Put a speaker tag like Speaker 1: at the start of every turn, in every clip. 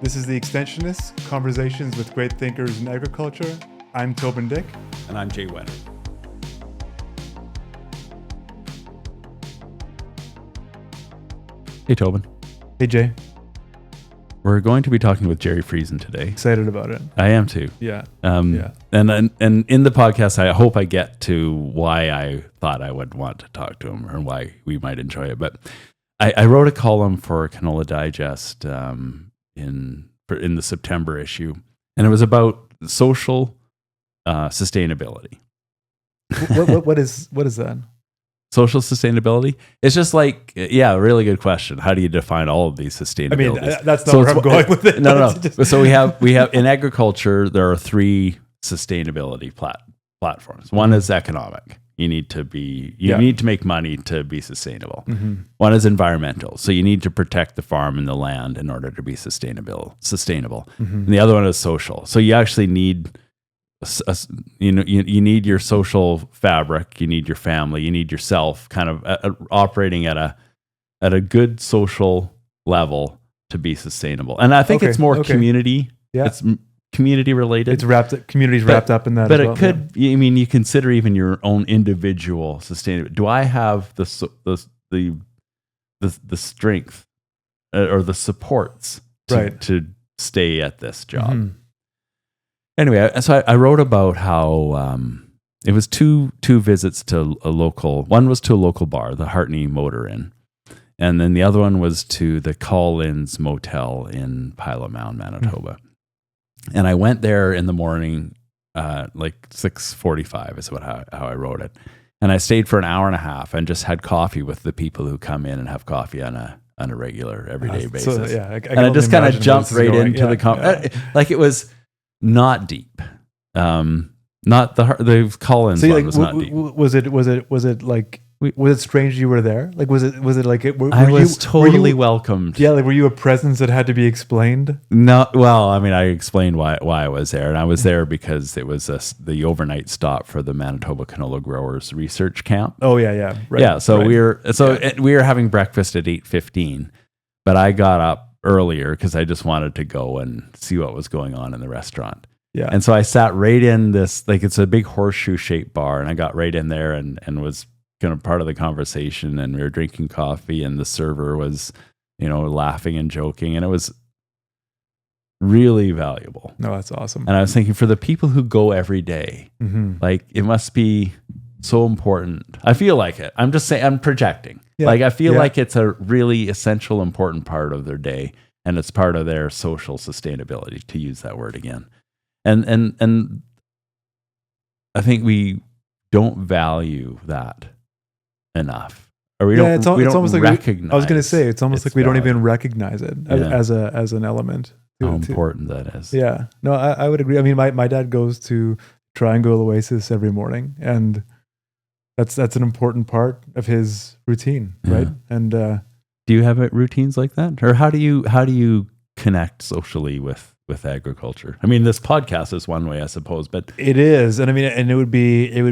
Speaker 1: This is the Extensionists, Conversations with Great Thinkers in Agriculture. I'm Toban Dyck.
Speaker 2: And I'm Jay Whetter. Hey, Toban.
Speaker 1: Hey, Jay.
Speaker 2: We're going to be talking with Gerry Friesen today.
Speaker 1: Excited about it.
Speaker 2: I am too.
Speaker 1: Yeah.
Speaker 2: And in the podcast, I hope I get to why I thought I would want to talk to him or why we might enjoy it. But I wrote a column for Canola Digest in the September issue, and it was about social sustainability.
Speaker 1: What is that?
Speaker 2: Social sustainability? It's just like, yeah, a really good question. How do you define all of these sustainabilities?
Speaker 1: I mean, that's not where I'm going with it.
Speaker 2: No. So we have in agriculture, there are three sustainability platforms. One is economic. You need to make money to be sustainable. Mm-hmm. One is environmental. So you need to protect the farm and the land in order to be sustainable. Mm-hmm. And the other one is social. So you actually need you need your social fabric, you need your family, you need yourself kind of operating at a good social level to be sustainable. And I think it's more community. Yeah. It's community related.
Speaker 1: Community's wrapped up in that.
Speaker 2: But you consider even your own individual sustainability. Do I have the strength or the supports to stay at this job? Mm-hmm. Anyway, so I wrote about how it was two visits to a local. One was to a local bar, the Hartney Motor Inn, and then the other one was to the Call-Ins Motel in Pilot Mound, Manitoba. Mm-hmm. And I went there in the morning, like 6:45 is how I wrote it, and I stayed for an hour and a half and just had coffee with the people who come in and have coffee on a regular everyday basis.
Speaker 1: So,
Speaker 2: I just kind of jumped right into the like it was. Not deep. Not the Collins one was not deep.
Speaker 1: Was it like, was it strange you were there? Like, was it like it?
Speaker 2: I was totally welcomed.
Speaker 1: Yeah, like were you a presence that had to be explained?
Speaker 2: No, well, I mean, I explained why I was there, and I was there because it was the overnight stop for the Manitoba Canola Growers Research Camp.
Speaker 1: Oh yeah, right.
Speaker 2: Yeah, so we were having breakfast at 8:15, but I got up earlier because I just wanted to go and see what was going on in the restaurant. Yeah. And so I sat right in this, like it's a big horseshoe shaped bar, and I got right in there and was kind of part of the conversation, and we were drinking coffee, and the server was, laughing and joking, and it was really valuable.
Speaker 1: No, that's awesome.
Speaker 2: And I was thinking, for the people who go every day, mm-hmm. like it must be so important. I feel like it. I'm just saying, I'm projecting. Yeah. Like I feel like it's a really essential, important part of their day, and it's part of their social sustainability, to use that word again. And I think we don't value that enough, or we don't recognize.
Speaker 1: I was going to say it's almost like we don't even recognize it as an element.
Speaker 2: How important that is.
Speaker 1: Yeah. No, I would agree. I mean, my dad goes to Triangle Oasis every morning, and that's an important part of his routine, right? And
Speaker 2: do you have routines like that, or how do you connect socially with agriculture? I mean, this podcast is one way, I suppose, but
Speaker 1: it is, and I mean, and it would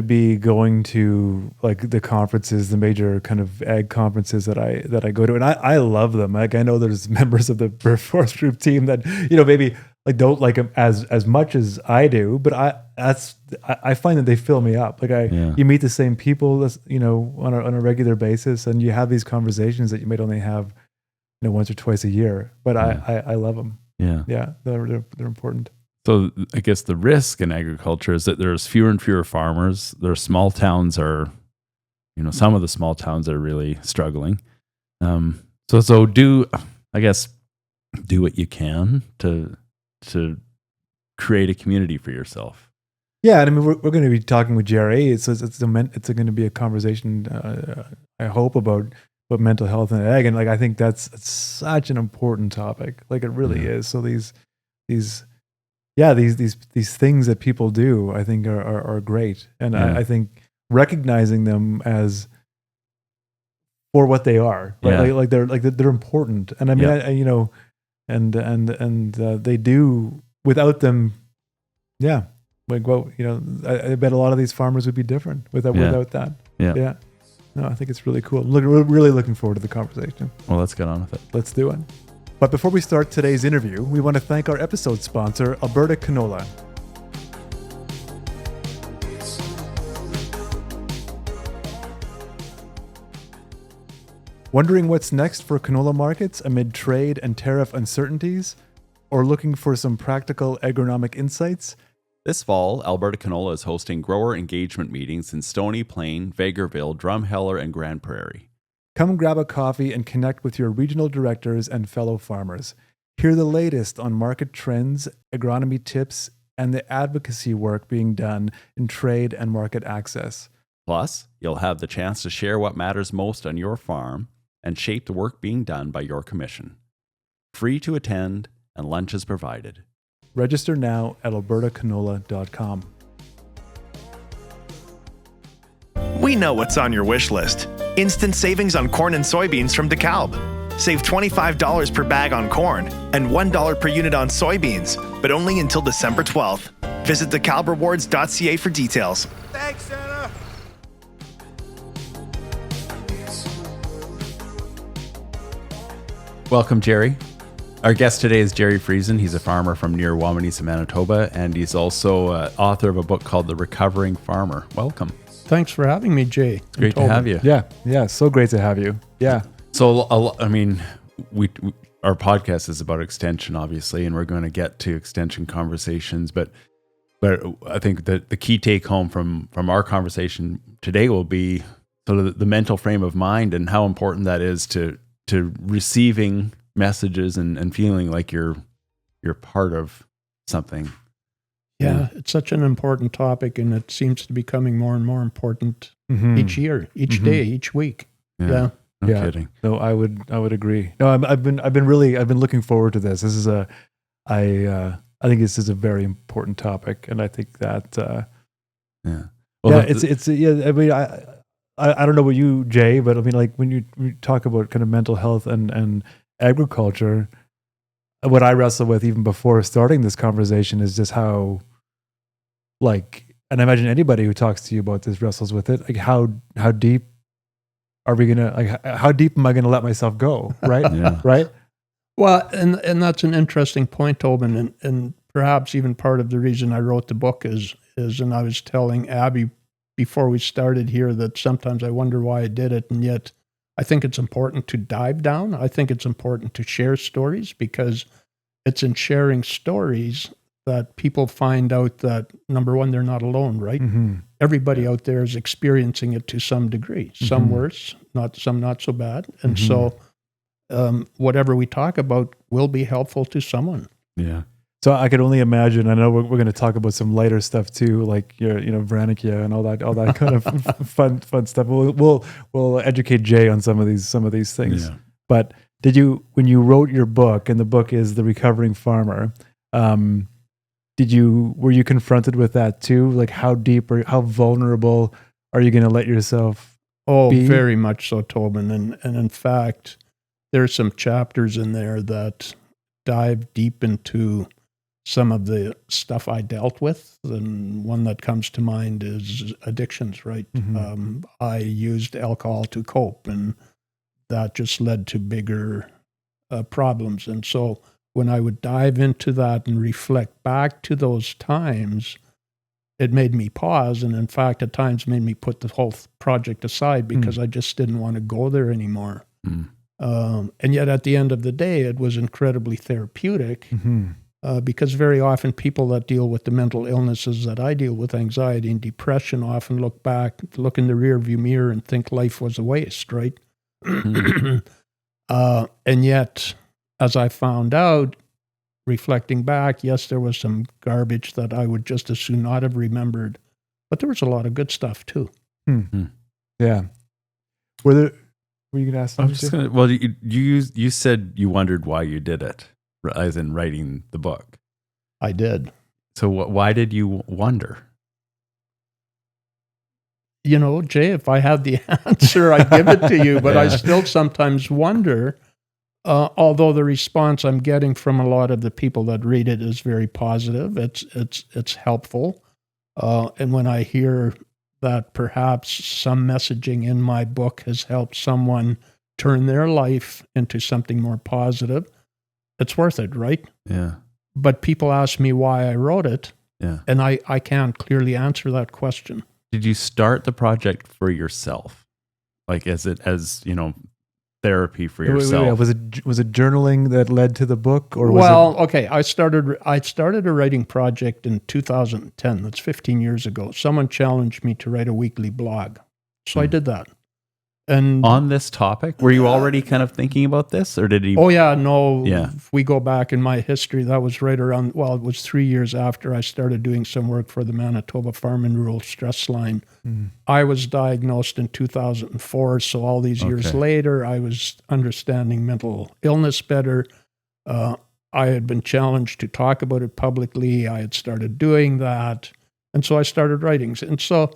Speaker 1: be going to like the conferences, the major kind of ag conferences that I go to, and I love them. Like I know there's members of the Forest Group team that maybe like don't like them as much as I do, but I find that they fill me up. Like you meet the same people, on a regular basis, and you have these conversations that you might only have, once or twice a year. But I love them. Yeah, they're important.
Speaker 2: So I guess the risk in agriculture is that there's fewer and fewer farmers. Their small towns are, some of the small towns are really struggling. So do what you can to create a community for yourself.
Speaker 1: Yeah, and I mean we're going to be talking with Gerry. It's going to be a conversation, I hope, about mental health and ag, and like I think that's such an important topic. Like it really is. So these things that people do, I think are great, and I think recognizing them as for what they are, right? They're important, and I mean and they do without them. Yeah, I bet a lot of these farmers would be different without that. Yeah. No, I think it's really cool. Really looking forward to the conversation.
Speaker 2: Well, let's get on with it.
Speaker 1: Let's do it. But before we start today's interview, we want to thank our episode sponsor, Alberta Canola. Wondering what's next for canola markets amid trade and tariff uncertainties? Or looking for some practical agronomic insights?
Speaker 2: This fall, Alberta Canola is hosting grower engagement meetings in Stony Plain, Vegreville, Drumheller, and Grand Prairie.
Speaker 1: Come grab a coffee and connect with your regional directors and fellow farmers. Hear the latest on market trends, agronomy tips, and the advocacy work being done in trade and market access.
Speaker 2: Plus, you'll have the chance to share what matters most on your farm and shape the work being done by your commission. Free to attend, and lunch is provided.
Speaker 1: Register now at albertacanola.com.
Speaker 3: We know what's on your wish list. Instant savings on corn and soybeans from DeKalb. Save $25 per bag on corn and $1 per unit on soybeans, but only until December 12th. Visit DeKalbRewards.ca for details.
Speaker 4: Thanks, Santa.
Speaker 2: Welcome, Gerry. Our guest today is Gerry Friesen. He's a farmer from near Wawanesa, Manitoba, and he's also author of a book called The Recovering Farmer. Welcome.
Speaker 5: Thanks for having me, Jay.
Speaker 2: It's great to have you.
Speaker 1: Yeah, so great to have you. Yeah.
Speaker 2: So, I mean, we our podcast is about extension, obviously, and we're going to get to extension conversations. But I think that the key take home from our conversation today will be sort of the mental frame of mind and how important that is to receiving messages and feeling like you're part of something.
Speaker 5: Yeah, it's such an important topic, and it seems to be becoming more and more important each year, each day, each week. Yeah.
Speaker 2: No kidding.
Speaker 1: No, I would agree. No, I've been looking forward to this. This is I think this is a very important topic, and I think that it's I mean I don't know about you, Jay, but I mean, like when you talk about kind of mental health and agriculture, what I wrestle with even before starting this conversation is just how, like, and I imagine anybody who talks to you about this wrestles with it. Like, how deep are we gonna, like, how deep am I gonna let myself go? Right?
Speaker 2: Yeah.
Speaker 1: Right?
Speaker 5: Well, and that's an interesting point, Toban, and perhaps even part of the reason I wrote the book is, and I was telling Abby before we started here that sometimes I wonder why I did it, and yet I think it's important to dive down. I think it's important to share stories because it's in sharing stories that people find out that, number one, they're not alone, right? Everybody out there is experiencing it to some degree, some worse, some not so bad. And so whatever we talk about will be helpful to someone.
Speaker 2: Yeah.
Speaker 1: So I could only imagine. I know we're going to talk about some lighter stuff too, like your, Vranikia and all that kind of fun stuff. We'll educate Jay on some of these things. Yeah. But when you wrote your book, and the book is The Recovering Farmer, were you confronted with that too? Like, how deep or how vulnerable are you going to let yourself be?
Speaker 5: Very much so, Toban. And in fact, there's some chapters in there that dive deep into some of the stuff I dealt with. And one that comes to mind is addictions, right? I used alcohol to cope, and that just led to bigger problems. And so when I would dive into that and reflect back to those times, it made me pause. And in fact, at times made me put the whole project aside because I just didn't want to go there anymore. And yet at the end of the day, it was incredibly therapeutic because very often people that deal with the mental illnesses that I deal with, anxiety and depression, often look in the rearview mirror and think life was a waste, right? And yet, as I found out, reflecting back, yes, there was some garbage that I would just as soon not have remembered, but there was a lot of good stuff too.
Speaker 1: Yeah. Were you going to ask something?
Speaker 2: I'm just going to, well, you said you wondered why you did it, as in writing the book.
Speaker 5: I did.
Speaker 2: So why did you wonder?
Speaker 5: Jay, if I had the answer, I'd give it to you, but I still sometimes wonder, although the response I'm getting from a lot of the people that read it is very positive. It's helpful. And when I hear that perhaps some messaging in my book has helped someone turn their life into something more positive, it's worth it, right?
Speaker 2: Yeah.
Speaker 5: But people ask me why I wrote it,
Speaker 2: Yeah.
Speaker 5: and I can't clearly answer that question.
Speaker 2: Did you start the project for yourself? Like, as therapy for yourself?
Speaker 1: Was it journaling that led to the book, or was
Speaker 5: okay. I started a writing project in 2010. That's 15 years ago. Someone challenged me to write a weekly blog, so I did that. And
Speaker 2: on this topic, were you already kind of thinking about this, or did he?
Speaker 5: Oh yeah, no.
Speaker 2: Yeah.
Speaker 5: If we go back in my history, that was right around. Well, it was 3 years after I started doing some work for the Manitoba Farm and Rural Stress Line. I was diagnosed in 2004, so all these years later, I was understanding mental illness better. I had been challenged to talk about it publicly. I had started doing that, and so I started writing. And so,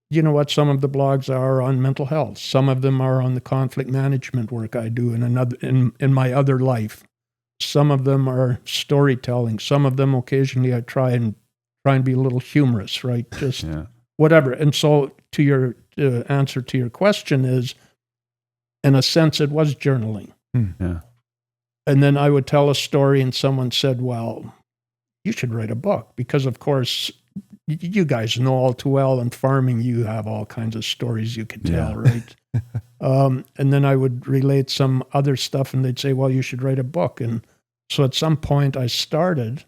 Speaker 5: you know what? Some of the blogs are on mental health. Some of them are on the conflict management work I do in my other life. Some of them are storytelling. Some of them occasionally I try and be a little humorous, right? Just whatever. And so to your answer to your question is, in a sense, it was journaling.
Speaker 2: Yeah.
Speaker 5: And then I would tell a story and someone said, well, you should write a book because, of course, you guys know all too well, in farming, you have all kinds of stories you could tell, right? And then I would relate some other stuff and they'd say, well, you should write a book. And so at some point I started.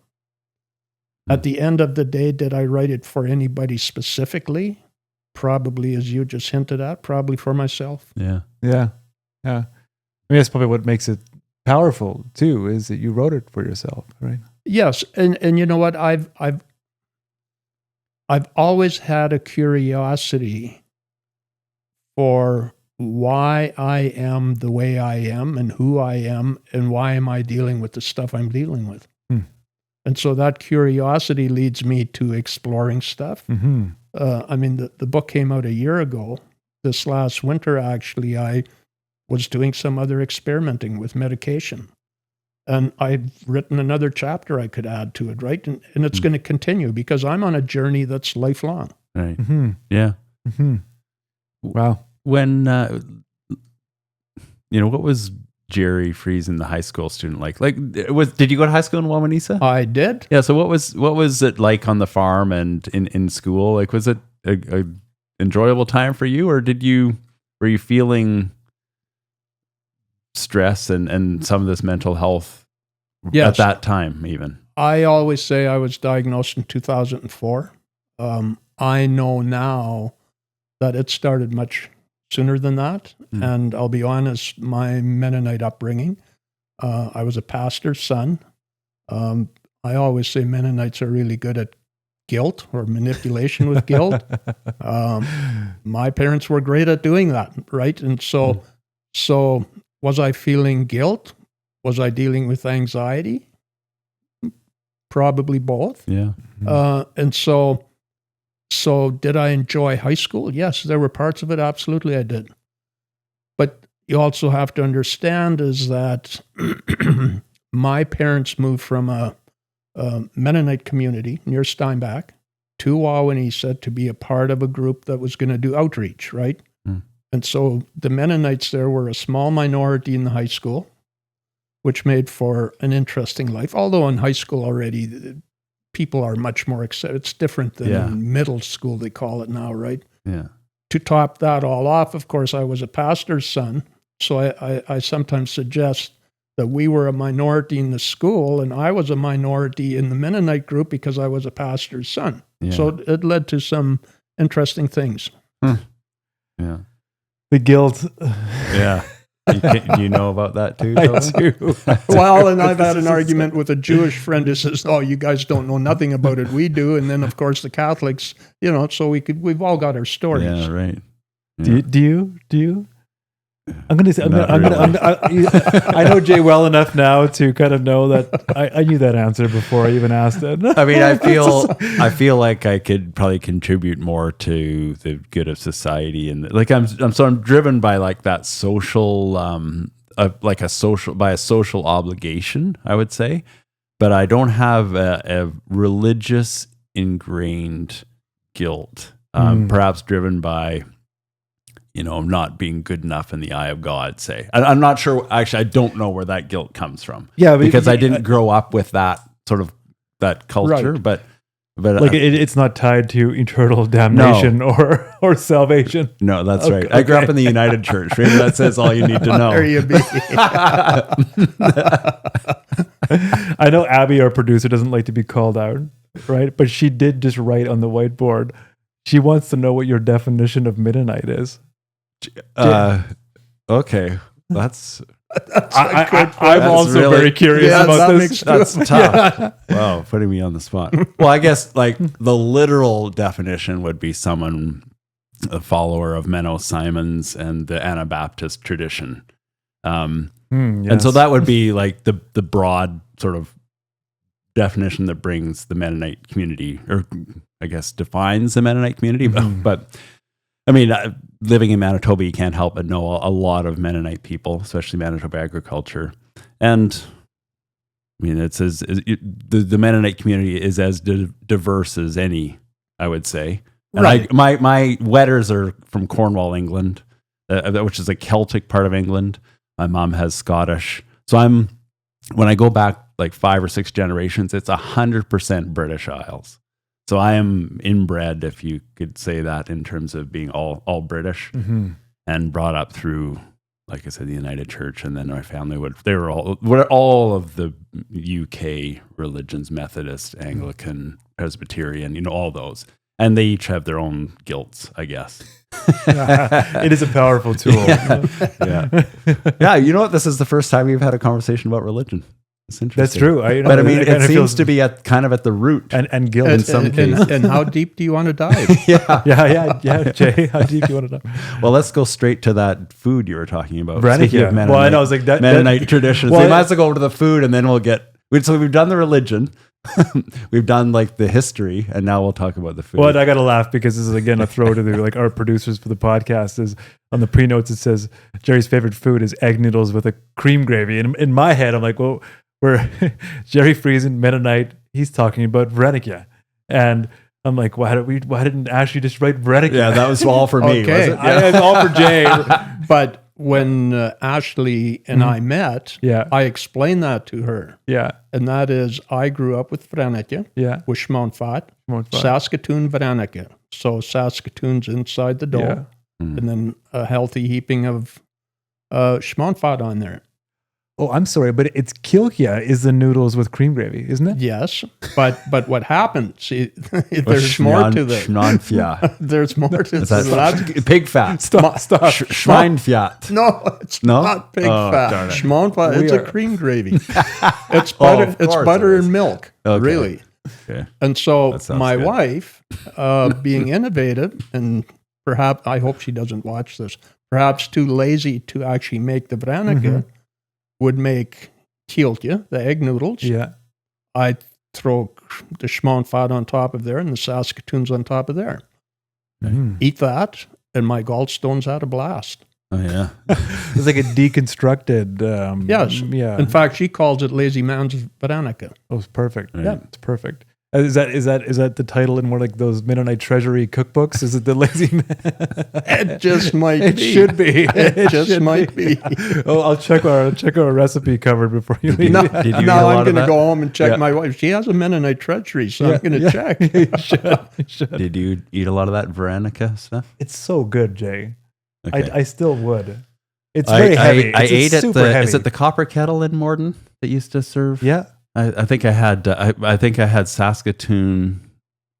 Speaker 5: At the end of the day, did I write it for anybody specifically? Probably, as you just hinted at, probably for myself.
Speaker 1: Yeah. I mean, that's probably what makes it powerful too, is that you wrote it for yourself, right?
Speaker 5: Yes. And you know what? I've always had a curiosity for why I am the way I am and who I am and why am I dealing with the stuff I'm dealing with. And so that curiosity leads me to exploring stuff. I mean, the book came out a year ago. This last winter, actually, I was doing some other experimenting with medication. And I've written another chapter I could add to it, right? And it's going to continue because I'm on a journey that's lifelong.
Speaker 2: Right. Yeah.
Speaker 1: Wow.
Speaker 2: When, what was Gerry Friesen, the high school student, like? Did you go to high school in Wawanesa?
Speaker 5: I did.
Speaker 2: Yeah. So what was it like on the farm and in school? Like, was it a enjoyable time for you, or were you feeling stress and some of this mental health at that time even?
Speaker 5: I always say I was diagnosed in 2004. I know now that it started much sooner than that. And I'll be honest, my Mennonite upbringing, I was a pastor's son. I always say Mennonites are really good at guilt or manipulation with guilt. My parents were great at doing that, right? And so was I feeling guilt? Was I dealing with anxiety? Probably both.
Speaker 2: Yeah.
Speaker 5: And so did I enjoy high school? Yes, there were parts of it. Absolutely, I did. But you also have to understand is that my parents moved from a Mennonite community near Steinbach to Wawanesa to be a part of a group that was going to do outreach, right? And so the Mennonites there were a small minority in the high school, which made for an interesting life. Although in high school already, people are much more accepted. It's different than in middle school, they call it now, right?
Speaker 2: Yeah.
Speaker 5: To top that all off, of course, I was a pastor's son. So I sometimes suggest that we were a minority in the school, and I was a minority in the Mennonite group because I was a pastor's son.
Speaker 2: Yeah.
Speaker 5: So it led to some interesting things.
Speaker 2: Yeah.
Speaker 1: The guilt.
Speaker 2: Yeah. You know about that too?
Speaker 1: I do.
Speaker 5: Well, and I've had an argument with a Jewish friend who says, "Oh, you guys don't know nothing about it. We do." And then, of course, the Catholics, so we've all got our stories.
Speaker 2: Yeah, right.
Speaker 1: Yeah. Do you? I'm going to say, I know Jay well enough now to kind of know that I knew that answer before I even asked it.
Speaker 2: I mean, I feel like I could probably contribute more to the good of society, and I'm driven by like that social, by a social obligation, I would say, but I don't have a religious ingrained guilt, perhaps driven by, not being good enough in the eye of God, say. I'm not sure. Actually, I don't know where that guilt comes from.
Speaker 1: Yeah,
Speaker 2: because I didn't grow up with that sort of that culture.
Speaker 5: Right.
Speaker 2: But
Speaker 1: like it's not tied to eternal damnation or salvation.
Speaker 2: No, that's right. I grew up in the United Church. Maybe that says all you need to know.
Speaker 5: There you be.
Speaker 1: I know Abby, our producer, doesn't like to be called out, right? But she did just write on the whiteboard. She wants to know what your definition of Mennonite is.
Speaker 2: Okay, that's.
Speaker 1: I'm also really, very curious about this.
Speaker 2: That's tough. Yeah. Wow, putting me on the spot. Well, I guess like the literal definition would be someone, a follower of Menno Simons and the Anabaptist tradition. Yes. And so that would be like the broad sort of definition that brings the Mennonite community, or I guess defines the Mennonite community. But I mean, living in Manitoba, you can't help but know a lot of Mennonite people, especially Manitoba agriculture. And I mean, the Mennonite community is as diverse as any, I would say. And
Speaker 5: right.
Speaker 2: My Whetters are from Cornwall, England, which is a Celtic part of England. My mom has Scottish. So when I go back like 5 or 6 generations, it's 100% British Isles. So I am inbred, if you could say that, in terms of being all British and brought up through, like I said, the United Church. And then my family they were all of the UK religions, Methodist, Anglican, Presbyterian, all those. And they each have their own guilts, I guess.
Speaker 1: It is a powerful tool.
Speaker 2: Yeah. You know what? This is the first time we've had a conversation about religion. It's interesting.
Speaker 1: That's true.
Speaker 2: But I mean, it seems to be kind of at the root
Speaker 1: and guilt
Speaker 2: in some cases.
Speaker 5: And how deep do you want to dive?
Speaker 1: Yeah. Jay, how deep do you want to dive?
Speaker 2: Well, let's go straight to that food you were talking about.
Speaker 1: Speaking of Mennonite, well, I know, I was like
Speaker 2: Mennonite traditions. Well, we might as well go over to the food, and then so we've done the religion. We've done like the history, and now we'll talk about the food.
Speaker 1: Well, I got to laugh because this is again a throw to our producers for the podcast. Is on the pre-notes it says Gerry's favorite food is egg noodles with a cream gravy. And in my head, I'm like, well, we're Gerry Friesen, Mennonite. He's talking about Vrenikia, and I'm like, why didn't Ashley just write Vrenikia?
Speaker 2: Yeah, that was all for me.
Speaker 5: Okay.
Speaker 2: Was it? Yeah.
Speaker 1: It's all for Jay.
Speaker 5: But when Ashley and I met, I explained that to her.
Speaker 1: Yeah.
Speaker 5: And that is, I grew up with Vrenikia, with Schmonfat, Saskatoon Vrenikia. So Saskatoon's inside the dough, and then a healthy heaping of Schmonfat on there.
Speaker 1: Oh, I'm sorry, but it's kilkia is the noodles with cream gravy, isn't it?
Speaker 5: Yes, but what happened? See, there's more to this. There's more to this.
Speaker 2: Pig fat.
Speaker 1: Stop.
Speaker 2: Schweinfjat.
Speaker 5: No, it's not pig fat. Schmonfat, it's a cream gravy. It's butter. It's butter and milk. Really.
Speaker 2: Okay.
Speaker 5: And so my wife, being innovative, and perhaps I hope she doesn't watch this. Perhaps too lazy to actually make the Vrenikia. Would make kilkia, the egg noodles.
Speaker 1: Yeah.
Speaker 5: I'd throw the Schmonfat on top of there and the Saskatoons on top of there. Eat that, and my gallstones had a blast.
Speaker 2: Oh, yeah.
Speaker 1: It's like a deconstructed.
Speaker 5: Yes.
Speaker 1: Yeah.
Speaker 5: In fact, she calls it Lazy Man's Vrenikia.
Speaker 1: Oh, it's perfect.
Speaker 2: Right.
Speaker 1: Yeah, it's perfect. Is that the title in one of like those Mennonite treasury cookbooks? Is it the Lazy Man?
Speaker 5: It just might
Speaker 1: it
Speaker 5: be.
Speaker 1: Should be.
Speaker 5: It just might be.
Speaker 1: Oh, I'll check our recipe cupboard before you leave.
Speaker 5: Now I'm going to go home and check my wife. She has a Mennonite treasury, so I'm going to check.
Speaker 1: You should.
Speaker 2: Did you eat a lot of that Vrenikia stuff?
Speaker 1: It's so good, Jay. Okay. I still would. It's
Speaker 2: very
Speaker 1: heavy.
Speaker 2: I ate at
Speaker 1: heavy.
Speaker 2: Is it the Copper Kettle in Morden that used to serve?
Speaker 1: Yeah.
Speaker 2: I think I had Saskatoon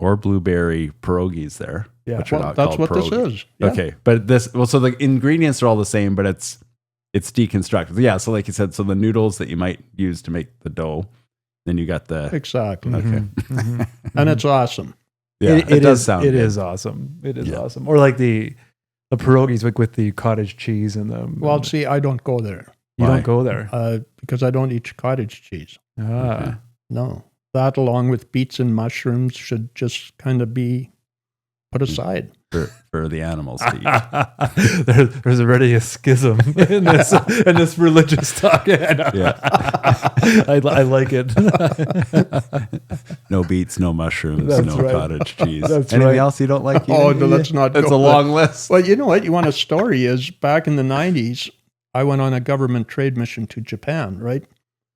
Speaker 2: or blueberry pierogies there.
Speaker 1: Yeah,
Speaker 2: which are not
Speaker 5: that's
Speaker 2: called
Speaker 5: what
Speaker 2: pierogies.
Speaker 5: this is. Yeah.
Speaker 2: Okay, but so the ingredients are all the same, but it's deconstructed. Yeah, so like you said, so the noodles that you might use to make the dough, then you got the
Speaker 5: exactly.
Speaker 2: Okay,
Speaker 5: and it's awesome.
Speaker 2: Yeah, it does sound.
Speaker 1: It is awesome. It is awesome. Or like the pierogies with the cottage cheese and the.
Speaker 5: Well, see, I don't go there.
Speaker 1: You don't go there
Speaker 5: because I don't eat cottage cheese.
Speaker 1: Okay.
Speaker 5: No, that along with beets and mushrooms should just kind of be put aside.
Speaker 2: for the animals to eat.
Speaker 1: There's already a schism in this religious talk.
Speaker 2: Yeah.
Speaker 1: I like it.
Speaker 2: No beets, no mushrooms,
Speaker 1: That's
Speaker 2: no
Speaker 1: right.
Speaker 2: cottage cheese.
Speaker 1: That's
Speaker 2: Anything
Speaker 1: right.
Speaker 2: else you don't like?
Speaker 5: Oh, no, let's not
Speaker 2: It's
Speaker 5: go
Speaker 2: a long list.
Speaker 5: Well, you know what? You want a story is back in the 90s, I went on a government trade mission to Japan, right?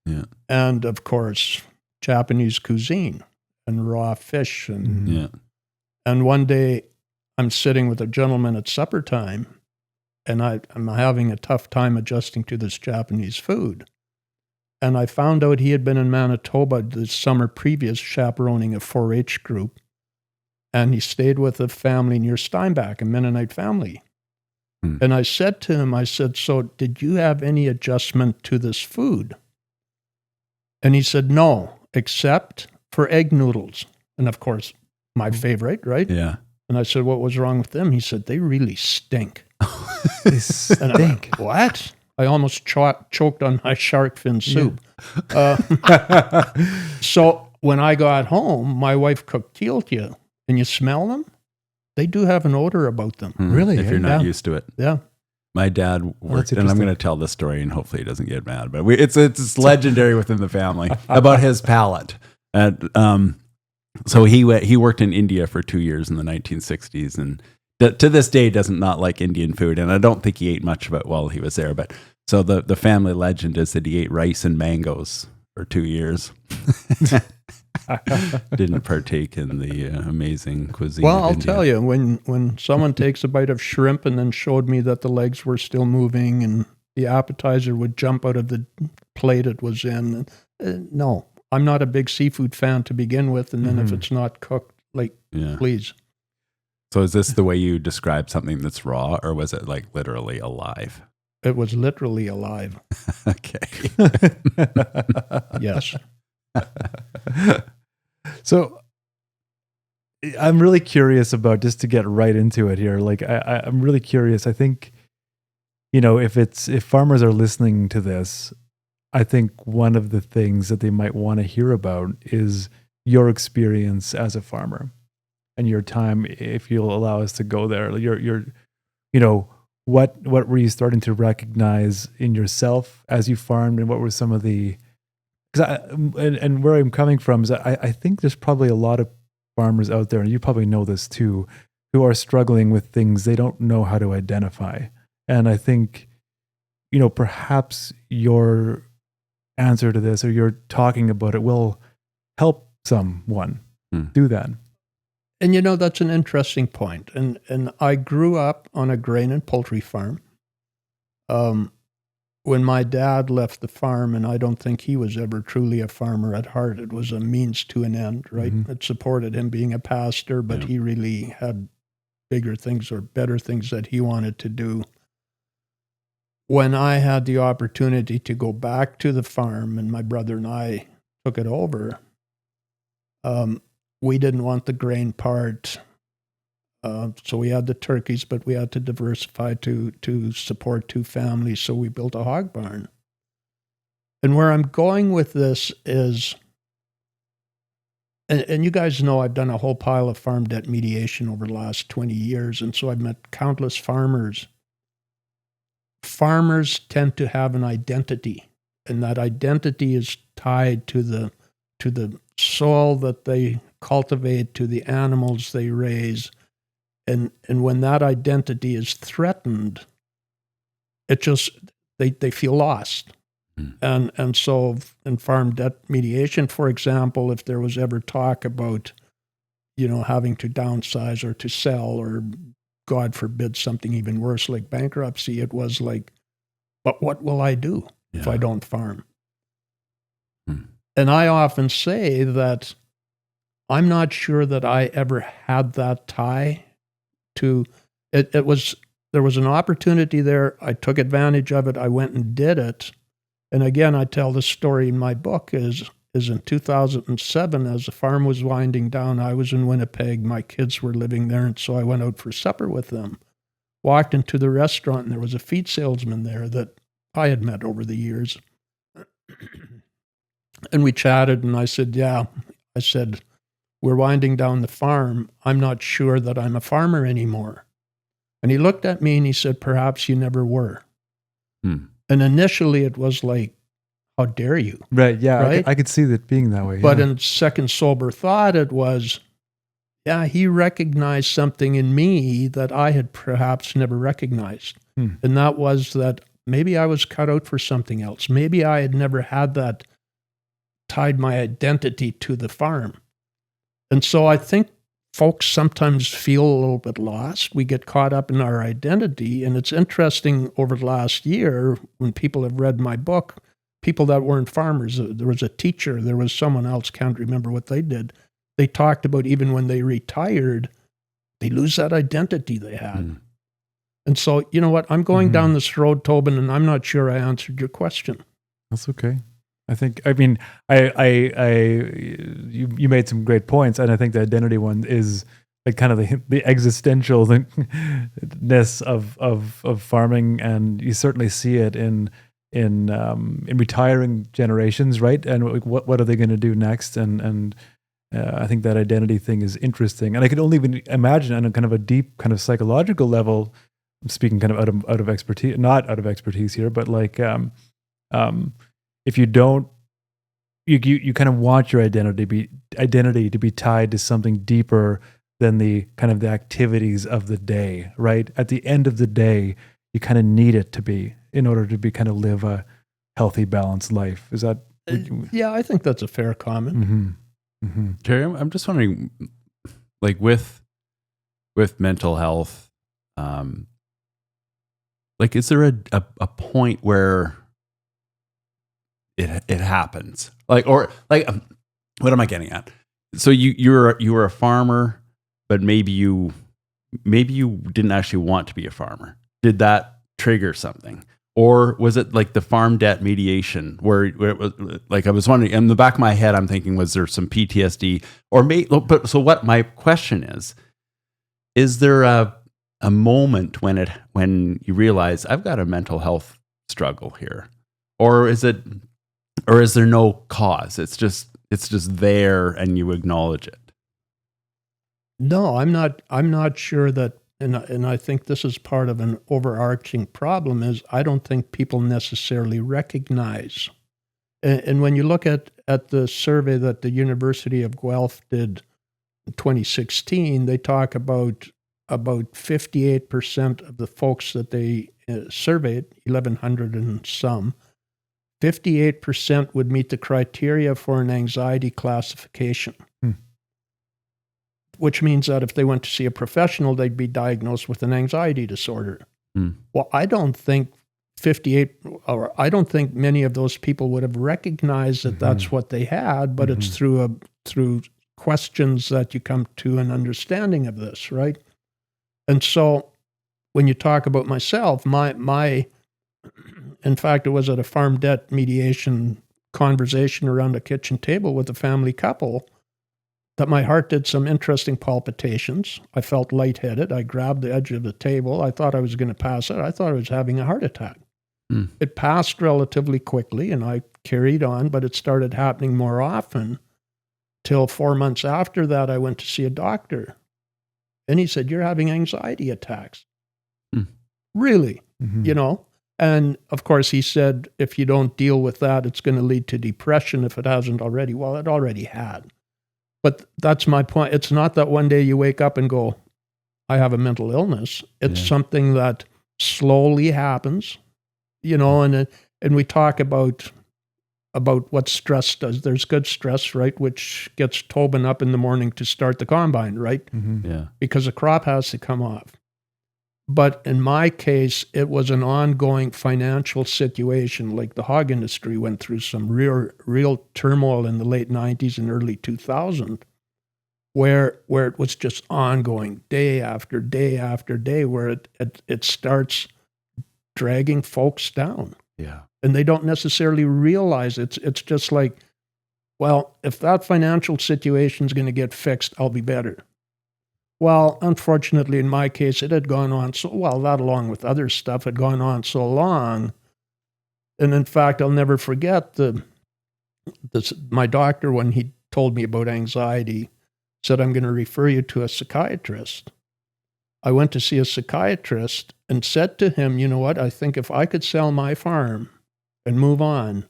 Speaker 2: Yeah.
Speaker 5: And of course, Japanese cuisine and raw fish.
Speaker 2: Yeah.
Speaker 5: And one day I'm sitting with a gentleman at supper time, and I'm having a tough time adjusting to this Japanese food. And I found out he had been in Manitoba the summer previous chaperoning a 4-H group. And he stayed with a family near Steinbach, a Mennonite family. And I said to him, so did you have any adjustment to this food? And he said, no, except for egg noodles. And of course, my favorite, right?
Speaker 2: Yeah.
Speaker 5: And I said, what was wrong with them? He said, they really stink.
Speaker 1: They stink.
Speaker 5: And I went, what? I almost choked on my shark fin soup. So when I got home, my wife cooked tilapia. And you smell them? They do have an odor about them.
Speaker 1: Really?
Speaker 2: If you're not used to it.
Speaker 5: Yeah.
Speaker 2: My dad worked,
Speaker 1: that's
Speaker 2: and I'm going to tell this story, and hopefully he doesn't get mad. But it's legendary within the family about his palate. So he worked in India for 2 years in the 1960s, and to this day doesn't not like Indian food. And I don't think he ate much of it while he was there. But so the family legend is that he ate rice and mangoes for 2 years. Didn't partake in the amazing cuisine.
Speaker 5: Well,
Speaker 2: of
Speaker 5: I'll
Speaker 2: India.
Speaker 5: tell you, when someone takes a bite of shrimp and then showed me that the legs were still moving and the appetizer would jump out of the plate it was in, no, I'm not a big seafood fan to begin with. And then if it's not cooked, please.
Speaker 2: So is this the way you describe something that's raw, or was it like literally alive?
Speaker 5: It was literally alive.
Speaker 2: Okay.
Speaker 5: Yes.
Speaker 1: So I'm really curious about, just to get right into it here. Like I'm really curious. I think, if farmers are listening to this, I think one of the things that they might want to hear about is your experience as a farmer and your time, if you'll allow us to go there. What were you starting to recognize in yourself as you farmed, and what were some of the, and where I'm coming from is I think there's probably a lot of farmers out there, and you probably know this too, who are struggling with things they don't know how to identify. And I think, perhaps your answer to this, or you're talking about it, will help someone do that.
Speaker 5: And that's an interesting point. And I grew up on a grain and poultry farm. When my dad left the farm, and I don't think he was ever truly a farmer at heart, it was a means to an end, right? It supported him being a pastor, but he really had bigger things or better things that he wanted to do. When I had the opportunity to go back to the farm, and my brother and I took it over, we didn't want the grain part. So we had the turkeys, but we had to diversify to support 2 families. So we built a hog barn. And where I'm going with this is, and you guys know I've done a whole pile of farm debt mediation over the last 20 years. And so I've met countless farmers. Farmers tend to have an identity, and that identity is tied to the soil that they cultivate, to the animals they raise. And when that identity is threatened, it just, they feel lost. And so in farm debt mediation, for example, if there was ever talk about, having to downsize or to sell, or God forbid something even worse like bankruptcy, it was like, but what will I do if I don't farm? And I often say that I'm not sure that I ever had that tie to it. There was an opportunity there. I took advantage of it. I went and did it. And again, I tell this story in my book is in 2007, as the farm was winding down, I was in Winnipeg. My kids were living there. And so I went out for supper with them, walked into the restaurant, and there was a feed salesman there that I had met over the years. And we chatted, and I said, we're winding down the farm. I'm not sure that I'm a farmer anymore. And he looked at me and he said, perhaps you never were. And initially it was like, how dare you?
Speaker 1: Right. Yeah.
Speaker 5: Right?
Speaker 1: I could see that being that way.
Speaker 5: But
Speaker 1: yeah.
Speaker 5: in second sober thought, it was, yeah, he recognized something in me that I had perhaps never recognized. And that was that maybe I was cut out for something else. Maybe I had never had that tied my identity to the farm. And so I think folks sometimes feel a little bit lost. We get caught up in our identity. And it's interesting over the last year when people have read my book, people that weren't farmers, there was a teacher, there was someone else, can't remember what they did. They talked about even when they retired, they lose that identity they had. And so, you know what? I'm going down this road, Toban, and I'm not sure I answered your question.
Speaker 1: That's okay. You made some great points, and I think the identity one is like kind of the existentialness of farming, and you certainly see it in retiring generations, right? And what are they going to do next? And I think that identity thing is interesting, and I can only even imagine on a kind of a deep kind of psychological level. I'm speaking kind of out of expertise, not out of expertise here, but like if you don't, you kind of want your identity to be tied to something deeper than the kind of the activities of the day, right? At the end of the day, you kind of need it to be in order to be kind of live a healthy, balanced life. Is that?
Speaker 5: Yeah, I think that's a fair comment.
Speaker 2: Gerry, I'm just wondering, like with mental health, like is there a point where it happens? Like, or like, what am I getting at? So you were a farmer, but maybe you didn't actually want to be a farmer. Did that trigger something? Or was it like the farm debt mediation where it was like, I was wondering, in the back of my head, I'm thinking, was there some PTSD or but so what my question is there a moment when you realize I've got a mental health struggle here? Or is there no cause? It's just there and you acknowledge it.
Speaker 5: No, I'm not sure that, and I think this is part of an overarching problem, is I don't think people necessarily recognize. And when you look at the survey that the University of Guelph did in 2016, they talk about 58% of the folks that they surveyed, 1,100 and some, 58% would meet the criteria for an anxiety classification. Which means that if they went to see a professional, they'd be diagnosed with an anxiety disorder. Well, I don't think I don't think many of those people would have recognized that that's what they had, but it's through questions that you come to an understanding of this, right? And so when you talk about myself, in fact, it was at a farm debt mediation conversation around a kitchen table with a family couple that my heart did some interesting palpitations. I felt lightheaded. I grabbed the edge of the table. I thought I was going to pass out. I thought I was having a heart attack. It passed relatively quickly, and I carried on, but it started happening more often till 4 months after that, I went to see a doctor. And he said, "You're having anxiety attacks." Really? You know? And of course, he said, if you don't deal with that, it's going to lead to depression if it hasn't already. Well, it already had. But that's my point. It's not that one day you wake up and go, I have a mental illness. It's something that slowly happens, you know, and we talk about what stress does. There's good stress, right, which gets Toban up in the morning to start the combine, right?
Speaker 2: Yeah.
Speaker 5: Because the crop has to come off. But in my case, it was an ongoing financial situation. Like the hog industry went through some real turmoil in the late 90s and early 2000, where it was just ongoing day after day after day, where it starts dragging folks down.
Speaker 2: Yeah.
Speaker 5: And they don't necessarily realize it's just like, well, if that financial situation is going to get fixed, I'll be better. Well, unfortunately, in my case, it had gone on that along with other stuff had gone on so long. And in fact, I'll never forget my doctor, when he told me about anxiety, said, I'm going to refer you to a psychiatrist. I went to see a psychiatrist and said to him, you know what, I think if I could sell my farm and move on,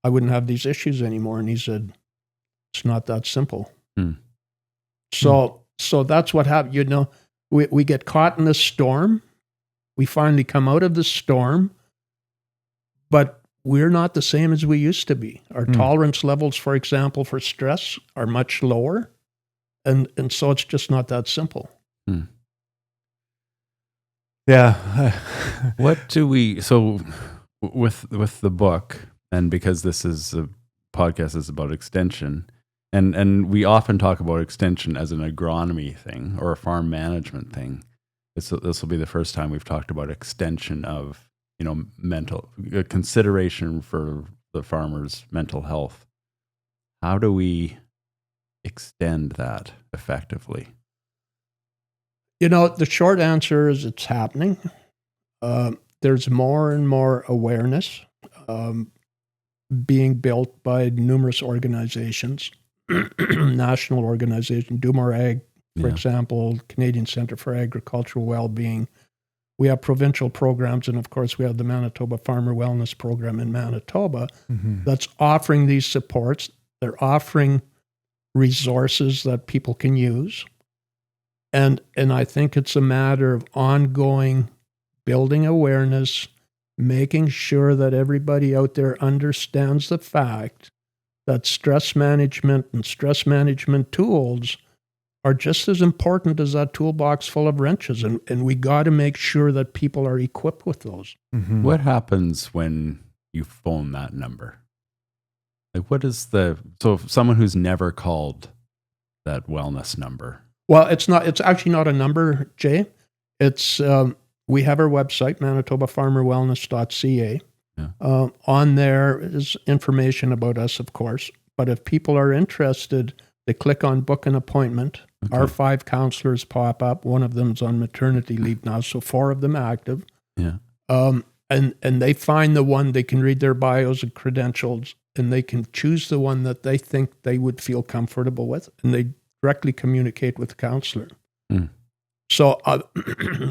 Speaker 5: I wouldn't have these issues anymore. And he said, it's not that simple. So that's what happened. You know, we get caught in this storm. We finally come out of the storm, but we're not the same as we used to be. Our tolerance levels, for example, for stress are much lower. And so it's just not that simple.
Speaker 1: Yeah.
Speaker 2: What do we, so with the book, and because this is a podcast is about extension, and we often talk about extension as an agronomy thing or a farm management thing. This will be the first time we've talked about extension of, you know, mental consideration for the farmer's mental health. How do we extend that effectively?
Speaker 5: You know, the short answer is it's happening. There's more and more awareness being built by numerous organizations, national organizations, Do More Ag, for example, Canadian Centre for Agricultural Wellbeing. We have provincial programs, and of course we have the Manitoba Farmer Wellness Program in Manitoba that's offering these supports. They're offering resources that people can use. And I think it's a matter of ongoing building awareness, making sure that everybody out there understands the fact that stress management and stress management tools are just as important as that toolbox full of wrenches. And we got to make sure that people are equipped with those.
Speaker 2: What happens when you phone that number? Like, what is so someone who's never called that wellness number?
Speaker 5: Well, it's actually not a number, Jay. It's, we have our website, manitobafarmerwellness.ca. On there is information about us, of course. But if people are interested, they click on book an appointment. Okay. Our 5 counselors pop up. One of them's on maternity leave now, so 4 of them active.
Speaker 2: Yeah.
Speaker 5: And they find the one, they can read their bios and credentials, and they can choose the one that they think they would feel comfortable with, and they directly communicate with the counselor. So,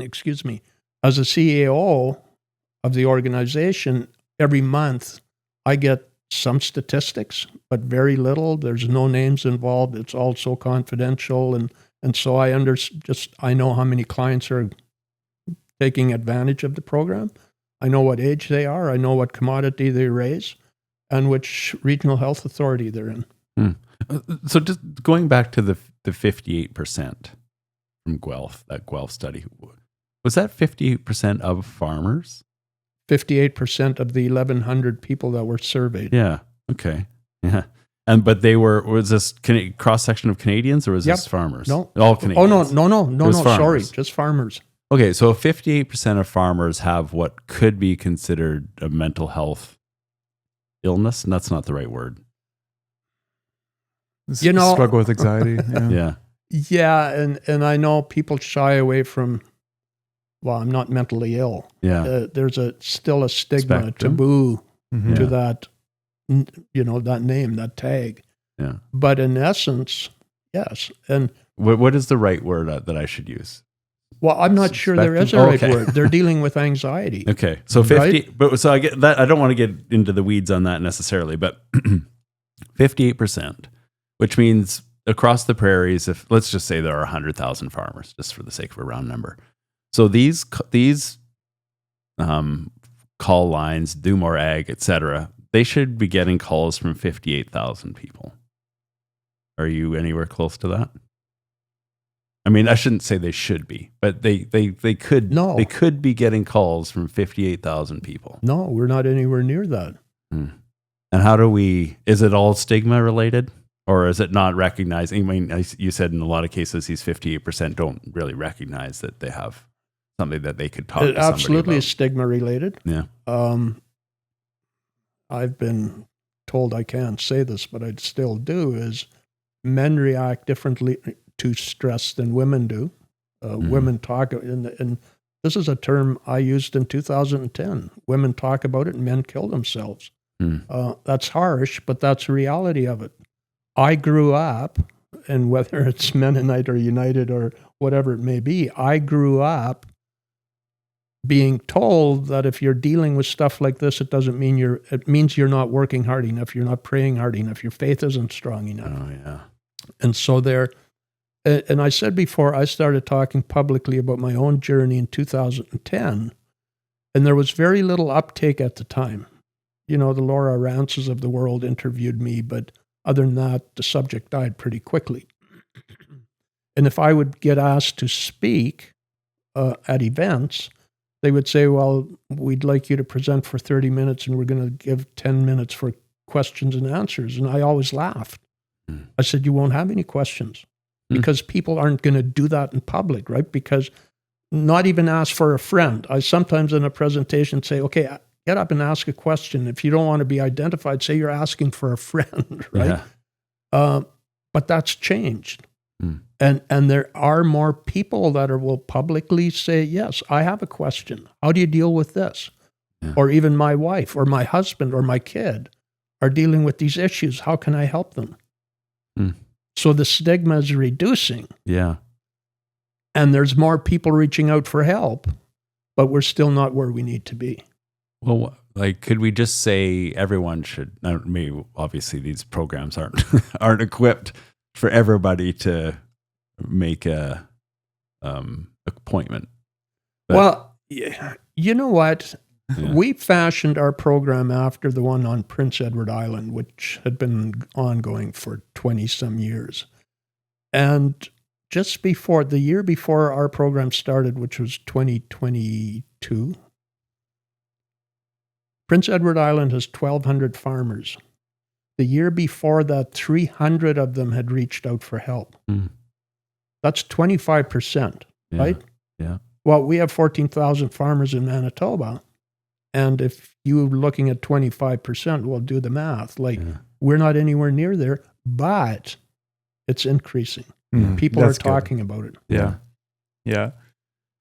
Speaker 5: excuse me, as a CEO of the organization, every month I get some statistics, but very little. There's no names involved. It's all so confidential. And so I know how many clients are taking advantage of the program. I know what age they are. I know what commodity they raise and which regional health authority they're in.
Speaker 2: So just going back to the 58% from Guelph, that Guelph study, was that 58% of farmers?
Speaker 5: 58% of the 1,100 people that were surveyed.
Speaker 2: Yeah. Okay. Yeah. But was this cross section of Canadians or was this farmers?
Speaker 5: No.
Speaker 2: All Canadians.
Speaker 5: Oh, no. Sorry, just farmers.
Speaker 2: Okay. So 58% of farmers have what could be considered a mental health illness. And that's not the right word.
Speaker 1: Struggle with anxiety.
Speaker 2: Yeah.
Speaker 5: Yeah. And I know people shy away from, well, I'm not mentally ill.
Speaker 2: Yeah.
Speaker 5: There's still a stigma, taboo to that, that name, that tag.
Speaker 2: Yeah.
Speaker 5: But in essence, yes. And
Speaker 2: what is the right word that I should use?
Speaker 5: Well, I'm not sure there is a right word. They're dealing with anxiety.
Speaker 2: Okay. So 50, right? So I get that. I don't want to get into the weeds on that necessarily, but 58%, which means across the prairies, let's just say there are 100,000 farmers, just for the sake of a round number. So these call lines, Do More Ag, etc., they should be getting calls from 58,000 people. Are you anywhere close to that? I mean, I shouldn't say they should be, but they could. No. They could be getting calls from 58,000 people.
Speaker 5: No, we're not anywhere near that.
Speaker 2: And how do is it all stigma related? Or is it not recognizing? I mean, you said in a lot of cases, these 58% don't really recognize that they have something that they could talk to somebody about.
Speaker 5: Absolutely is stigma related.
Speaker 2: Yeah.
Speaker 5: I've been told I can't say this, but I still do, is men react differently to stress than women do. Women talk, and this is a term I used in 2010. Women talk about it and men kill themselves. That's harsh, but that's the reality of it. I grew up and whether it's Mennonite or United or whatever it may be, I grew up being told that if you're dealing with stuff like this, it means you're not working hard enough, you're not praying hard enough, your faith isn't strong enough.
Speaker 2: Oh, yeah.
Speaker 5: And so and I said before, I started talking publicly about my own journey in 2010, and there was very little uptake at the time. The Laura Rances of the world interviewed me, but other than that, the subject died pretty quickly. And if I would get asked to speak at events, they would say, well, we'd like you to present for 30 minutes and we're going to give 10 minutes for questions and answers. And I always laughed. I said, you won't have any questions because people aren't going to do that in public, right? Because not even ask for a friend. I sometimes in a presentation say, okay, get up and ask a question. If you don't want to be identified, say you're asking for a friend, right? Yeah. But that's changed. And there are more people that will publicly say, yes, I have a question. How do you deal with this? Yeah. Or even my wife or my husband or my kid are dealing with these issues. How can I help them? So the stigma is reducing.
Speaker 2: Yeah.
Speaker 5: And there's more people reaching out for help, but we're still not where we need to be.
Speaker 2: Well, could we just say everyone should, maybe obviously these programs aren't equipped for everybody to make a appointment. But,
Speaker 5: well, you know what? Yeah. We fashioned our program after the one on Prince Edward Island, which had been ongoing for 20-some years. And just before, the year before our program started, which was 2022, Prince Edward Island has 1,200 farmers. The year before that, 300 of them had reached out for help. That's 25%, right?
Speaker 2: Yeah.
Speaker 5: Well, we have 14,000 farmers in Manitoba. And if you're looking at 25%, well, do the math. We're not anywhere near there, but it's increasing. People are talking about it.
Speaker 1: Yeah. Yeah.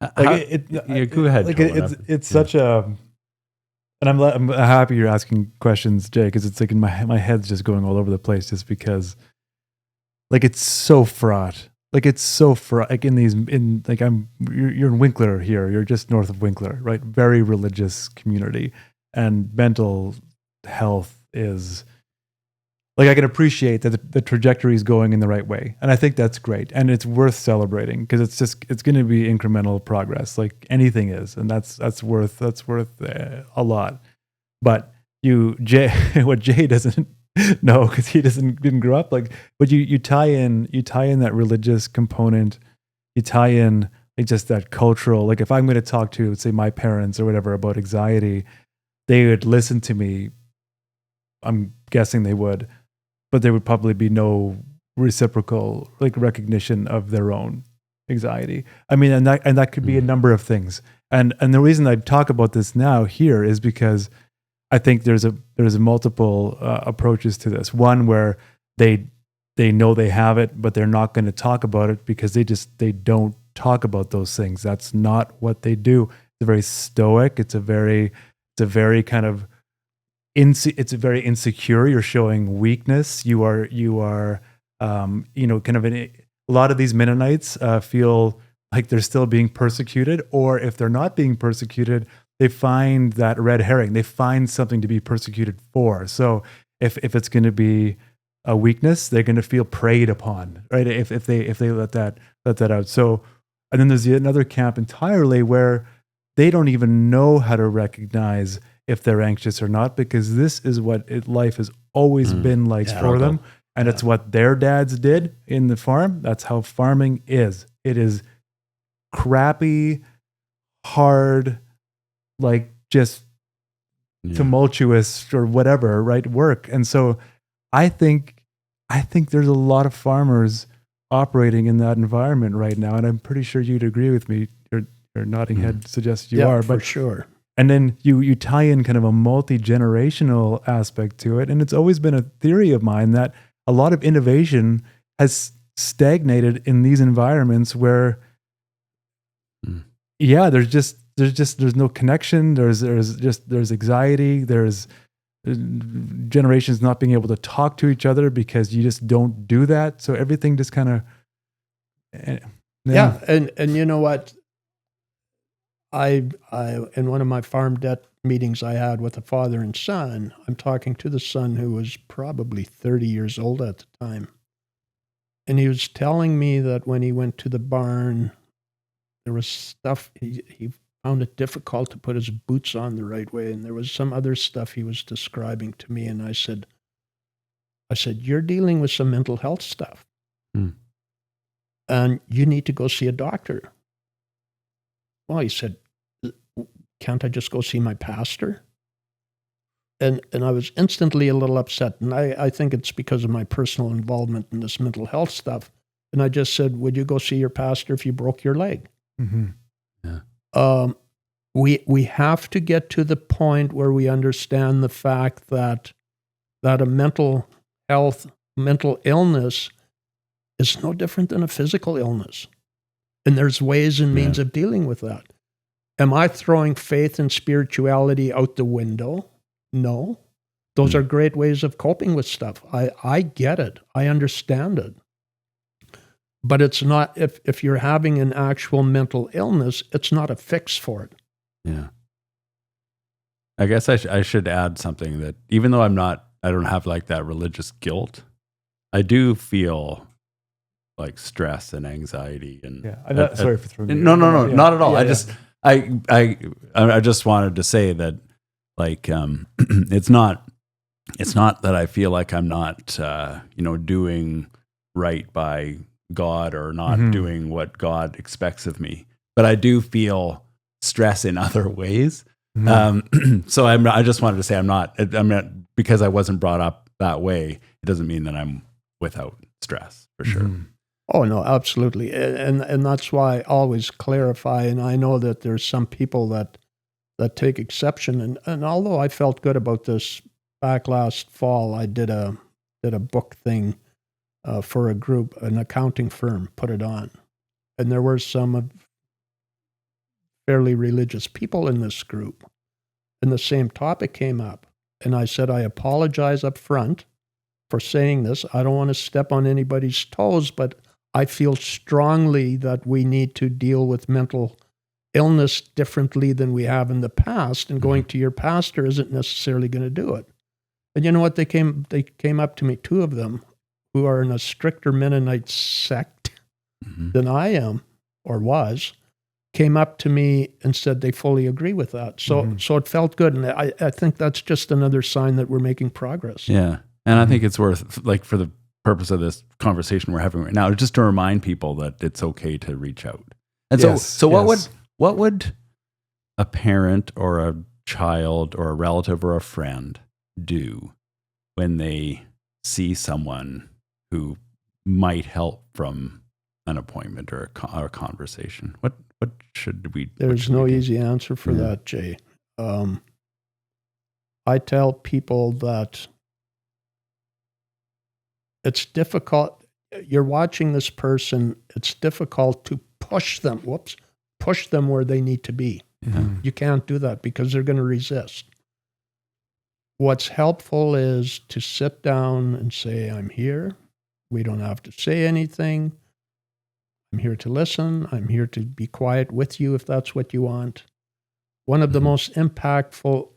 Speaker 2: Go ahead.
Speaker 1: It's such a... And I'm happy you're asking questions, Jay, because it's like in my head's just going all over the place just because it's so fraught. It's so fraught. You're in Winkler here. You're just north of Winkler, right? Very religious community. And mental health is I can appreciate that the trajectory is going in the right way. And I think that's great. And it's worth celebrating because it's going to be incremental progress like anything is. And that's worth a lot. But what Jay doesn't know because he didn't grow up but you tie in that religious component, you tie in just that cultural, if I'm going to talk to, let's say, my parents or whatever about anxiety, they would listen to me. I'm guessing they would. But there would probably be no reciprocal recognition of their own anxiety. I mean, and that could be a number of things. And the reason I talk about this now here is because I think there's multiple approaches to this. One where they know they have it, but they're not going to talk about it because they don't talk about those things. That's not what they do. It's very stoic. It's a very kind of it's very insecure. You're showing weakness. You are kind of a lot of these Mennonites feel like they're still being persecuted, or if they're not being persecuted, they find that red herring. They find something to be persecuted for. So if it's going to be a weakness, they're going to feel preyed upon, right? If they let that out. So, and then there's another camp entirely where they don't even know how to recognize if they're anxious or not, because this is what life has always been like for them. And it's what their dads did in the farm. That's how farming is. It is crappy, hard, just tumultuous or whatever, right? Work. And so I think there's a lot of farmers operating in that environment right now. And I'm pretty sure you'd agree with me. Your nodding head suggests you are, but
Speaker 5: for sure.
Speaker 1: And then you tie in kind of a multi-generational aspect to it. And it's always been a theory of mine that a lot of innovation has stagnated in these environments where, there's no connection. There's anxiety. There's generations not being able to talk to each other because you just don't do that. So everything just kind of,
Speaker 5: yeah. And you know what? I in one of my farm debt meetings I had with a father and son, I'm talking to the son who was probably 30 years old at the time. And he was telling me that when he went to the barn, there was stuff, he found it difficult to put his boots on the right way. And there was some other stuff he was describing to me. And I said, you're dealing with some mental health stuff. And you need to go see a doctor. Well, he said, can't I just go see my pastor? And I was instantly a little upset. And I think it's because of my personal involvement in this mental health stuff. And I just said, would you go see your pastor if you broke your leg?
Speaker 1: Mm-hmm.
Speaker 5: Yeah. We have to get to the point where we understand the fact that a mental illness is no different than a physical illness. And there's ways and means of dealing with that. Am I throwing faith and spirituality out the window? No. Those are great ways of coping with stuff. I get it. I understand it. But it's not, if you're having an actual mental illness, it's not a fix for it.
Speaker 2: Yeah. I guess I should add something that even though I don't have like that religious guilt, I do feel like stress and anxiety and
Speaker 1: sorry for throwing.
Speaker 2: No, not at all. I just wanted to say that like it's not that I feel like I'm not doing right by God or not doing what God expects of me, but I do feel stress in other ways. So I just wanted to say I'm not because I wasn't brought up that way. It doesn't mean that I'm without stress for sure.
Speaker 5: Oh no, absolutely. And that's why I always clarify. And I know that there's some people that take exception. And although I felt good about this back last fall, I did a book thing for a group, an accounting firm, put it on. And there were some fairly religious people in this group. And the same topic came up. And I said, I apologize up front for saying this. I don't want to step on anybody's toes, but I feel strongly that we need to deal with mental illness differently than we have in the past. And going to your pastor isn't necessarily going to do it. And you know what? They came up to me, two of them, who are in a stricter Mennonite sect than I am or was, came up to me and said they fully agree with that. So it felt good. And I think that's just another sign that we're making progress.
Speaker 2: Yeah. And I think it's worth, like, for the purpose of this conversation we're having right now, just to remind people that it's okay to reach out. And what would a parent or a child or a relative or a friend do when they see someone who might help from an appointment or a conversation? What should we?
Speaker 5: There's no easy answer for that, Jay. I tell people that it's difficult. You're watching this person. It's difficult to push them where they need to be. You can't do that because they're going to resist. What's helpful is to sit down and say, I'm here. We don't have to say anything. I'm here to listen. I'm here to be quiet with you if that's what you want. One of the most impactful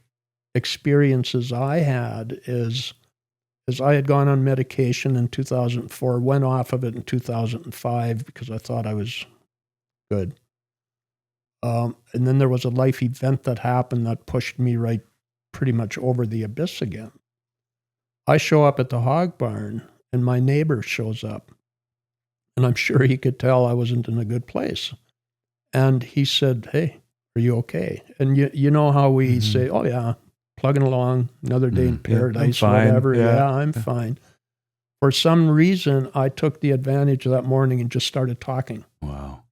Speaker 5: experiences I had is I had gone on medication in 2004, went off of it in 2005 because I thought I was good. And then there was a life event that happened that pushed me right pretty much over the abyss again. I show up at the hog barn and my neighbor shows up. And I'm sure he could tell I wasn't in a good place. And he said, hey, are you okay? And you know how we say, oh yeah, plugging along, another day in paradise, whatever. Yeah, I'm fine. For some reason, I took the advantage of that morning and just started talking.
Speaker 2: Wow.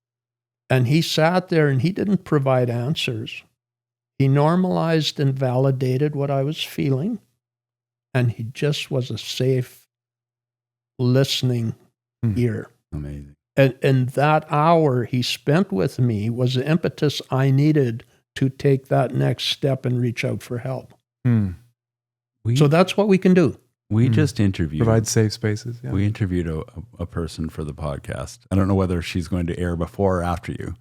Speaker 5: And he sat there and he didn't provide answers. He normalized and validated what I was feeling. And he just was a safe listening ear.
Speaker 2: Amazing.
Speaker 5: And that hour he spent with me was the impetus I needed to take that next step and reach out for help. So that's what we can do.
Speaker 2: We just interviewed.
Speaker 1: Provide safe spaces. Yeah.
Speaker 2: We interviewed a person for the podcast. I don't know whether she's going to air before or after you,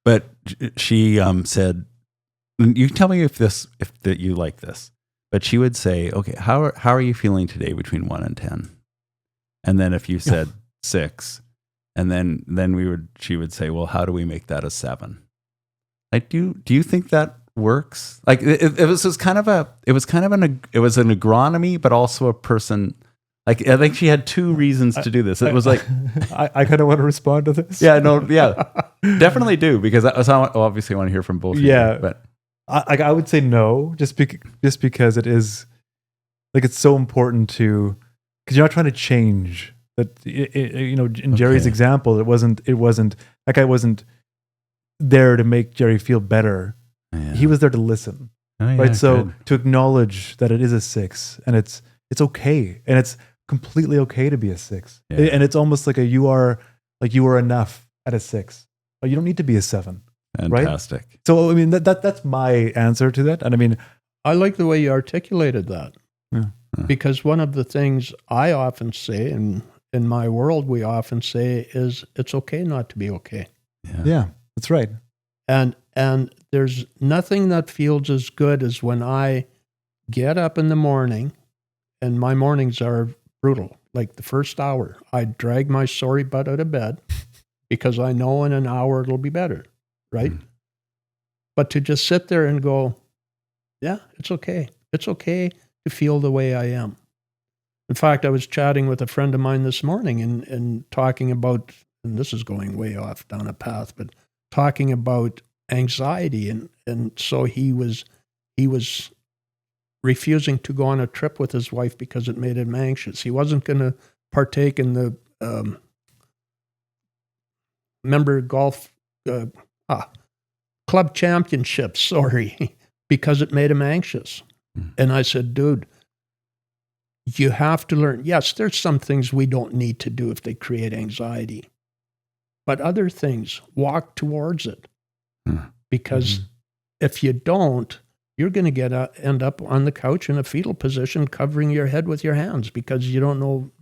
Speaker 2: but she said, "You tell me if that you like this." But she would say, "Okay, how are you feeling today between 1 and 10?" And then if you said 6, and then she would say, "Well, how do we make that a 7?" Like, do you think that works? Like, it was kind of an agronomy, but also a person. Like, I think she had 2 reasons to do this. It was like,
Speaker 1: I kind of want to respond to this.
Speaker 2: yeah, definitely do, because obviously I want to hear from both of you. But
Speaker 1: I would say no, just because it is like, it's so important to, because you're not trying to change that. In Gerry's example, it wasn't like, I wasn't there to make Gerry feel better.
Speaker 2: Yeah.
Speaker 1: He was there to listen, right? So to acknowledge that it is a 6, and it's okay, and it's completely okay to be a 6, and it's almost like you are enough at a 6. You don't need to be a 7.
Speaker 2: Fantastic.
Speaker 1: Right? So I mean that's my answer to that, and I mean
Speaker 5: I like the way you articulated that,
Speaker 1: Yeah.
Speaker 5: because one of the things I often say, and in my world we often say, is it's okay not to be okay.
Speaker 1: Yeah, that's right.
Speaker 5: And there's nothing that feels as good as when I get up in the morning, and my mornings are brutal. Like the first hour, I drag my sorry butt out of bed because I know in an hour it'll be better, right? But to just sit there and go, yeah, it's okay. It's okay to feel the way I am. In fact, I was chatting with a friend of mine this morning and talking about, and this is going way off down a path, but talking about anxiety, and so he was refusing to go on a trip with his wife because it made him anxious. He wasn't going to partake in the golf club championships, because it made him anxious. And I said, dude, you have to learn. Yes, there's some things we don't need to do if they create anxiety, but other things, walk towards it. Because if you don't, you're going to end up on the couch in a fetal position, covering your head with your hands because you don't know,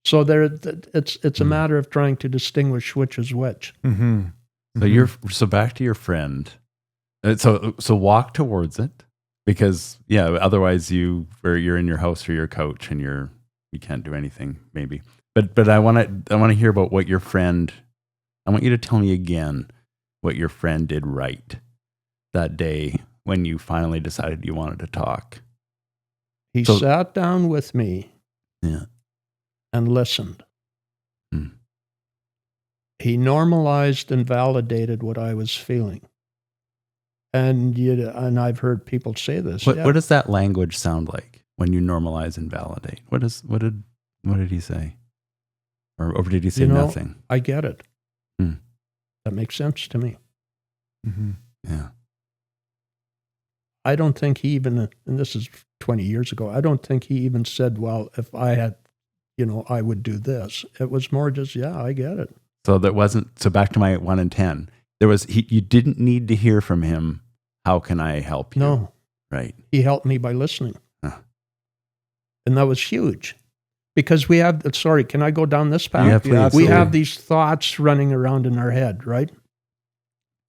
Speaker 5: So it's a matter of trying to distinguish which is which.
Speaker 2: So back to your friend. So walk towards it, because otherwise you're in your house or your couch and you can't do anything maybe. But I want to hear about what your friend. I want you to tell me again what your friend did right that day when you finally decided you wanted to talk.
Speaker 5: He sat down with me and listened. He normalized and validated what I was feeling. And I've heard people say this.
Speaker 2: What does that language sound like when you normalize and validate? What did he say? Or did he say nothing?
Speaker 5: I get it. That makes sense to me.
Speaker 2: Yeah.
Speaker 5: I don't think he even, and this is 20 years ago, I don't think he even said, well, if I had, I would do this. It was more just, I get it.
Speaker 2: So back to my 1 and 10, you didn't need to hear from him, how can I help you?
Speaker 5: No.
Speaker 2: Right.
Speaker 5: He helped me by listening. And that was huge. Because we have, can I go down this path?
Speaker 2: Yeah, please.
Speaker 5: We have these thoughts running around in our head, right?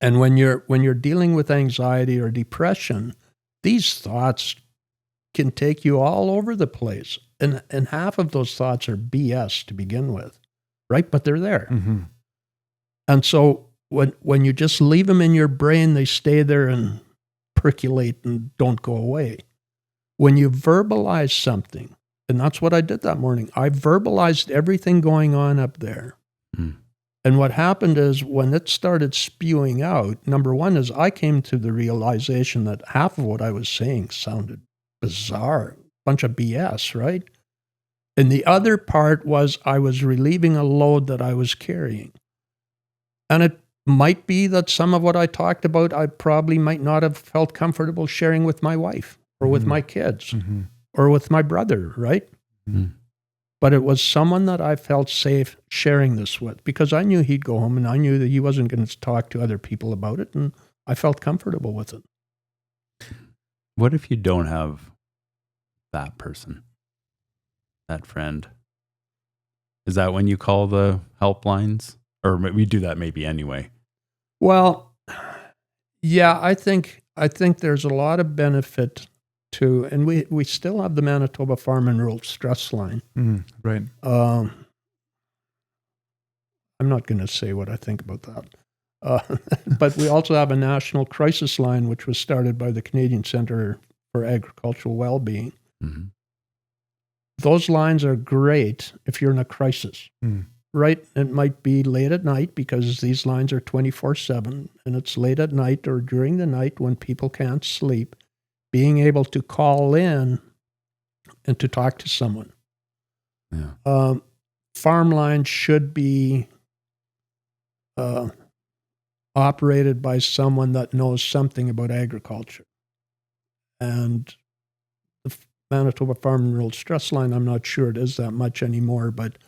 Speaker 5: And when you're dealing with anxiety or depression, these thoughts can take you all over the place. And half of those thoughts are BS to begin with, right? But they're there. And so when you just leave them in your brain, they stay there and percolate and don't go away. When you verbalize something, and that's what I did that morning. I verbalized everything going on up there. And what happened is when it started spewing out, number one is I came to the realization that half of what I was saying sounded bizarre, bunch of BS, right? And the other part was I was relieving a load that I was carrying. And it might be that some of what I talked about, I probably might not have felt comfortable sharing with my wife or with my kids. Or with my brother, right? But it was someone that I felt safe sharing this with because I knew he'd go home and I knew that he wasn't going to talk to other people about it, and I felt comfortable with it.
Speaker 2: What if you don't have that person, that friend? Is that when you call the helplines? Or we do that maybe anyway.
Speaker 5: Well, yeah, I think there's a lot of benefit to, and we still have the Manitoba Farm and Rural Stress Line.
Speaker 1: Right.
Speaker 5: I'm not going to say what I think about that. But we also have a national crisis line, which was started by the Canadian Centre for Agricultural Wellbeing.
Speaker 2: Mm-hmm.
Speaker 5: Those lines are great if you're in a crisis, right? It might be late at night because these lines are 24/7, and it's late at night or during the night when people can't sleep. Being able to call in and to talk to someone.
Speaker 2: Yeah.
Speaker 5: Farm lines should be operated by someone that knows something about agriculture. And the Manitoba Farm and Rural Stress Line, I'm not sure it is that much anymore, but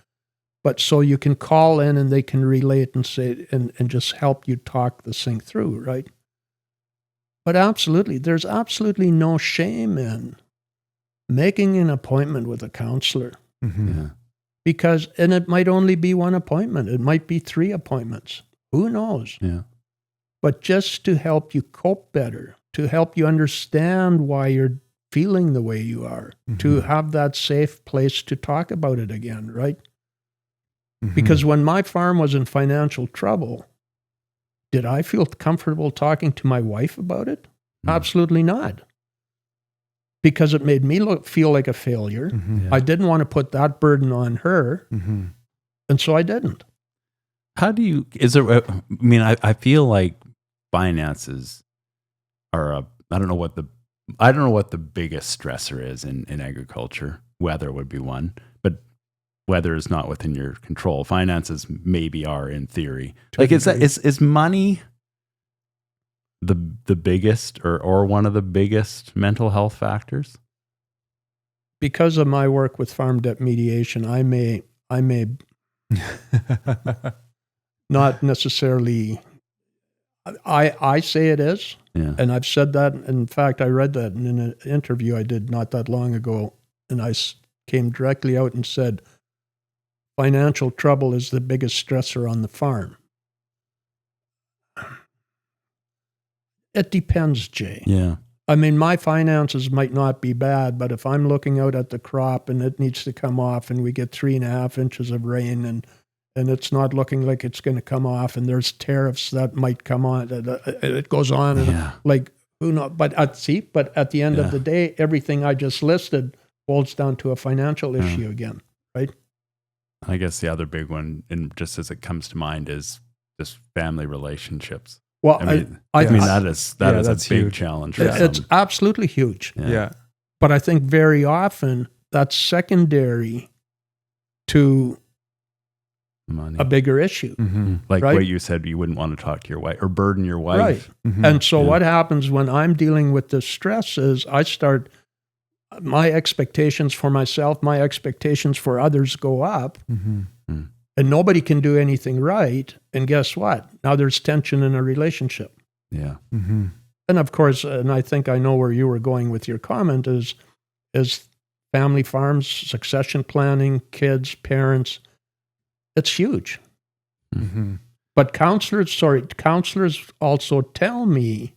Speaker 5: so you can call in and they can relate and say and just help you talk this thing through, right? But absolutely, there's absolutely no shame in making an appointment with a counselor.
Speaker 1: Mm-hmm.
Speaker 2: Yeah.
Speaker 5: Because, and it might only be one appointment. It might be 3 appointments. Who knows?
Speaker 2: Yeah.
Speaker 5: But just to help you cope better, to help you understand why you're feeling the way you are, to have that safe place to talk about it again, right? Because when my farm was in financial trouble, did I feel comfortable talking to my wife about it? Absolutely not. Because it made me feel like a failure.
Speaker 2: Yeah.
Speaker 5: I didn't want to put that burden on her. And so I didn't.
Speaker 2: How do you, I feel like finances are I don't know what the biggest stressor is in agriculture. Weather would be one, but weather is not within your control. Finances maybe are in theory. Like is money the biggest or one of the biggest mental health factors?
Speaker 5: Because of my work with farm debt mediation, I may not necessarily, I say it is.
Speaker 2: Yeah.
Speaker 5: And I've said that. In fact, I read that in an interview I did not that long ago. And I came directly out and said, financial trouble is the biggest stressor on the farm. It depends, Jay.
Speaker 2: Yeah.
Speaker 5: I mean, my finances might not be bad, but if I'm looking out at the crop and it needs to come off and we get 3.5 inches of rain and it's not looking like it's going to come off and there's tariffs that might come on, it goes on and like, who knows? But at the end of the day, everything I just listed boils down to a financial issue again, right?
Speaker 2: I guess the other big one, and just as it comes to mind, is just family relationships.
Speaker 5: Well,
Speaker 1: I
Speaker 2: mean that is a big
Speaker 1: huge
Speaker 2: challenge. For
Speaker 5: it's
Speaker 2: some.
Speaker 5: absolutely huge.
Speaker 1: Yeah.
Speaker 5: But I think very often that's secondary to
Speaker 2: Money.
Speaker 5: a bigger issue.
Speaker 2: Like
Speaker 5: right?
Speaker 2: what you said, you wouldn't want to talk to your wife or burden your wife.
Speaker 5: Right. And so what happens when I'm dealing with this stress is I start, my expectations for myself, my expectations for others go up. And nobody can do anything right. And guess what? Now there's tension in a relationship.
Speaker 2: Yeah.
Speaker 5: And of course, and I think I know where you were going with your comment is family farms, succession planning, kids, parents. It's huge. But counselors also tell me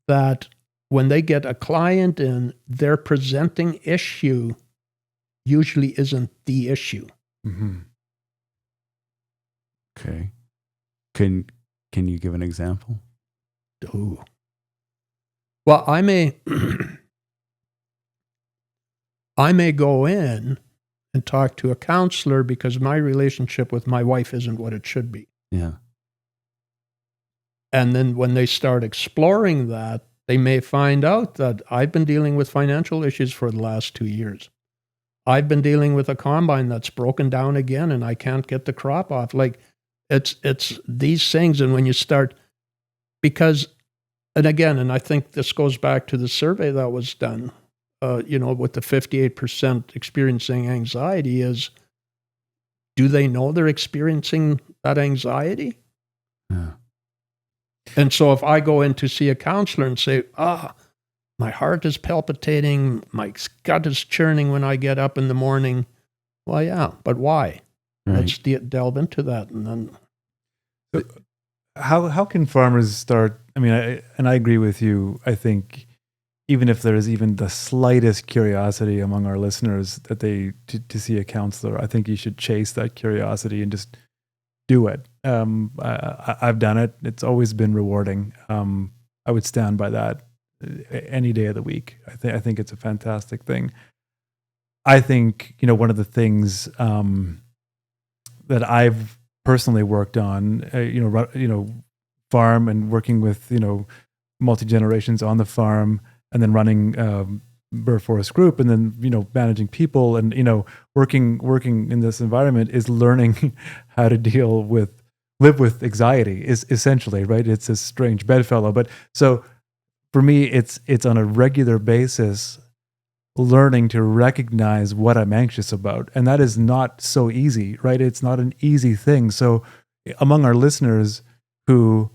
Speaker 5: that when they get a client in, their presenting issue usually isn't the issue.
Speaker 2: Okay. Can you give an example?
Speaker 5: Oh. Well, I may go in and talk to a counselor because my relationship with my wife isn't what it should be.
Speaker 2: Yeah.
Speaker 5: And then when they start exploring that, they may find out that I've been dealing with financial issues for the last 2 years. I've been dealing with a combine that's broken down again and I can't get the crop off. Like it's these things. And when you start, because, and again, and I think this goes back to the survey that was done, with the 58% experiencing anxiety is, do they know they're experiencing that anxiety?
Speaker 2: Yeah.
Speaker 5: And so if I go in to see a counselor and say, my heart is palpitating, my gut is churning when I get up in the morning. Well, yeah, but why?
Speaker 2: Right.
Speaker 5: Let's delve into that. And then
Speaker 1: How can farmers start? I mean, I agree with you. I think even if there is even the slightest curiosity among our listeners that to see a counselor, I think you should chase that curiosity and just do it. I've done it. It's always been rewarding. I would stand by that any day of the week. I think it's a fantastic thing. I think, one of the things that I've personally worked on, farm and working with, multi-generations on the farm, and then running Burr Forest Group, and then, managing people and, working in this environment is learning how to live with anxiety is essentially, right? It's a strange bedfellow. But so for me, it's on a regular basis, learning to recognize what I'm anxious about. And that is not so easy, right? It's not an easy thing. So among our listeners who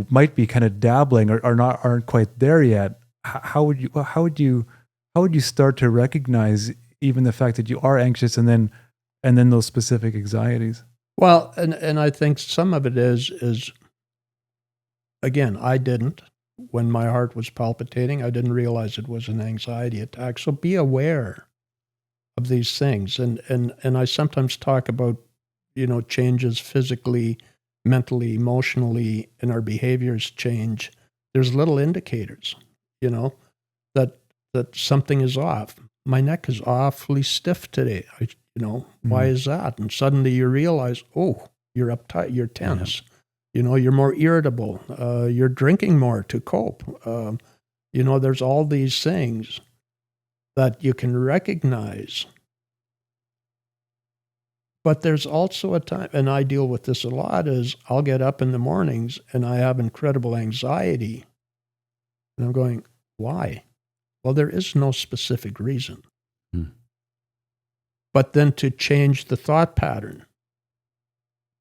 Speaker 1: might be kind of dabbling or aren't quite there yet, how would you start to recognize even the fact that you are anxious and then those specific anxieties?
Speaker 5: Well, and I think some of it is again, I didn't. When my heart was palpitating, I didn't realize it was an anxiety attack. So be aware of these things. And I sometimes talk about, changes physically, mentally, emotionally, and our behaviors change. There's little indicators, that something is off. My neck is awfully stiff today. Why is that? And suddenly you realize, oh, you're uptight, you're tense. Yeah. You're more irritable. You're drinking more to cope. There's all these things that you can recognize. But there's also a time, and I deal with this a lot, is I'll get up in the mornings and I have incredible anxiety. And I'm going, why? Well, there is no specific reason. But then to change the thought pattern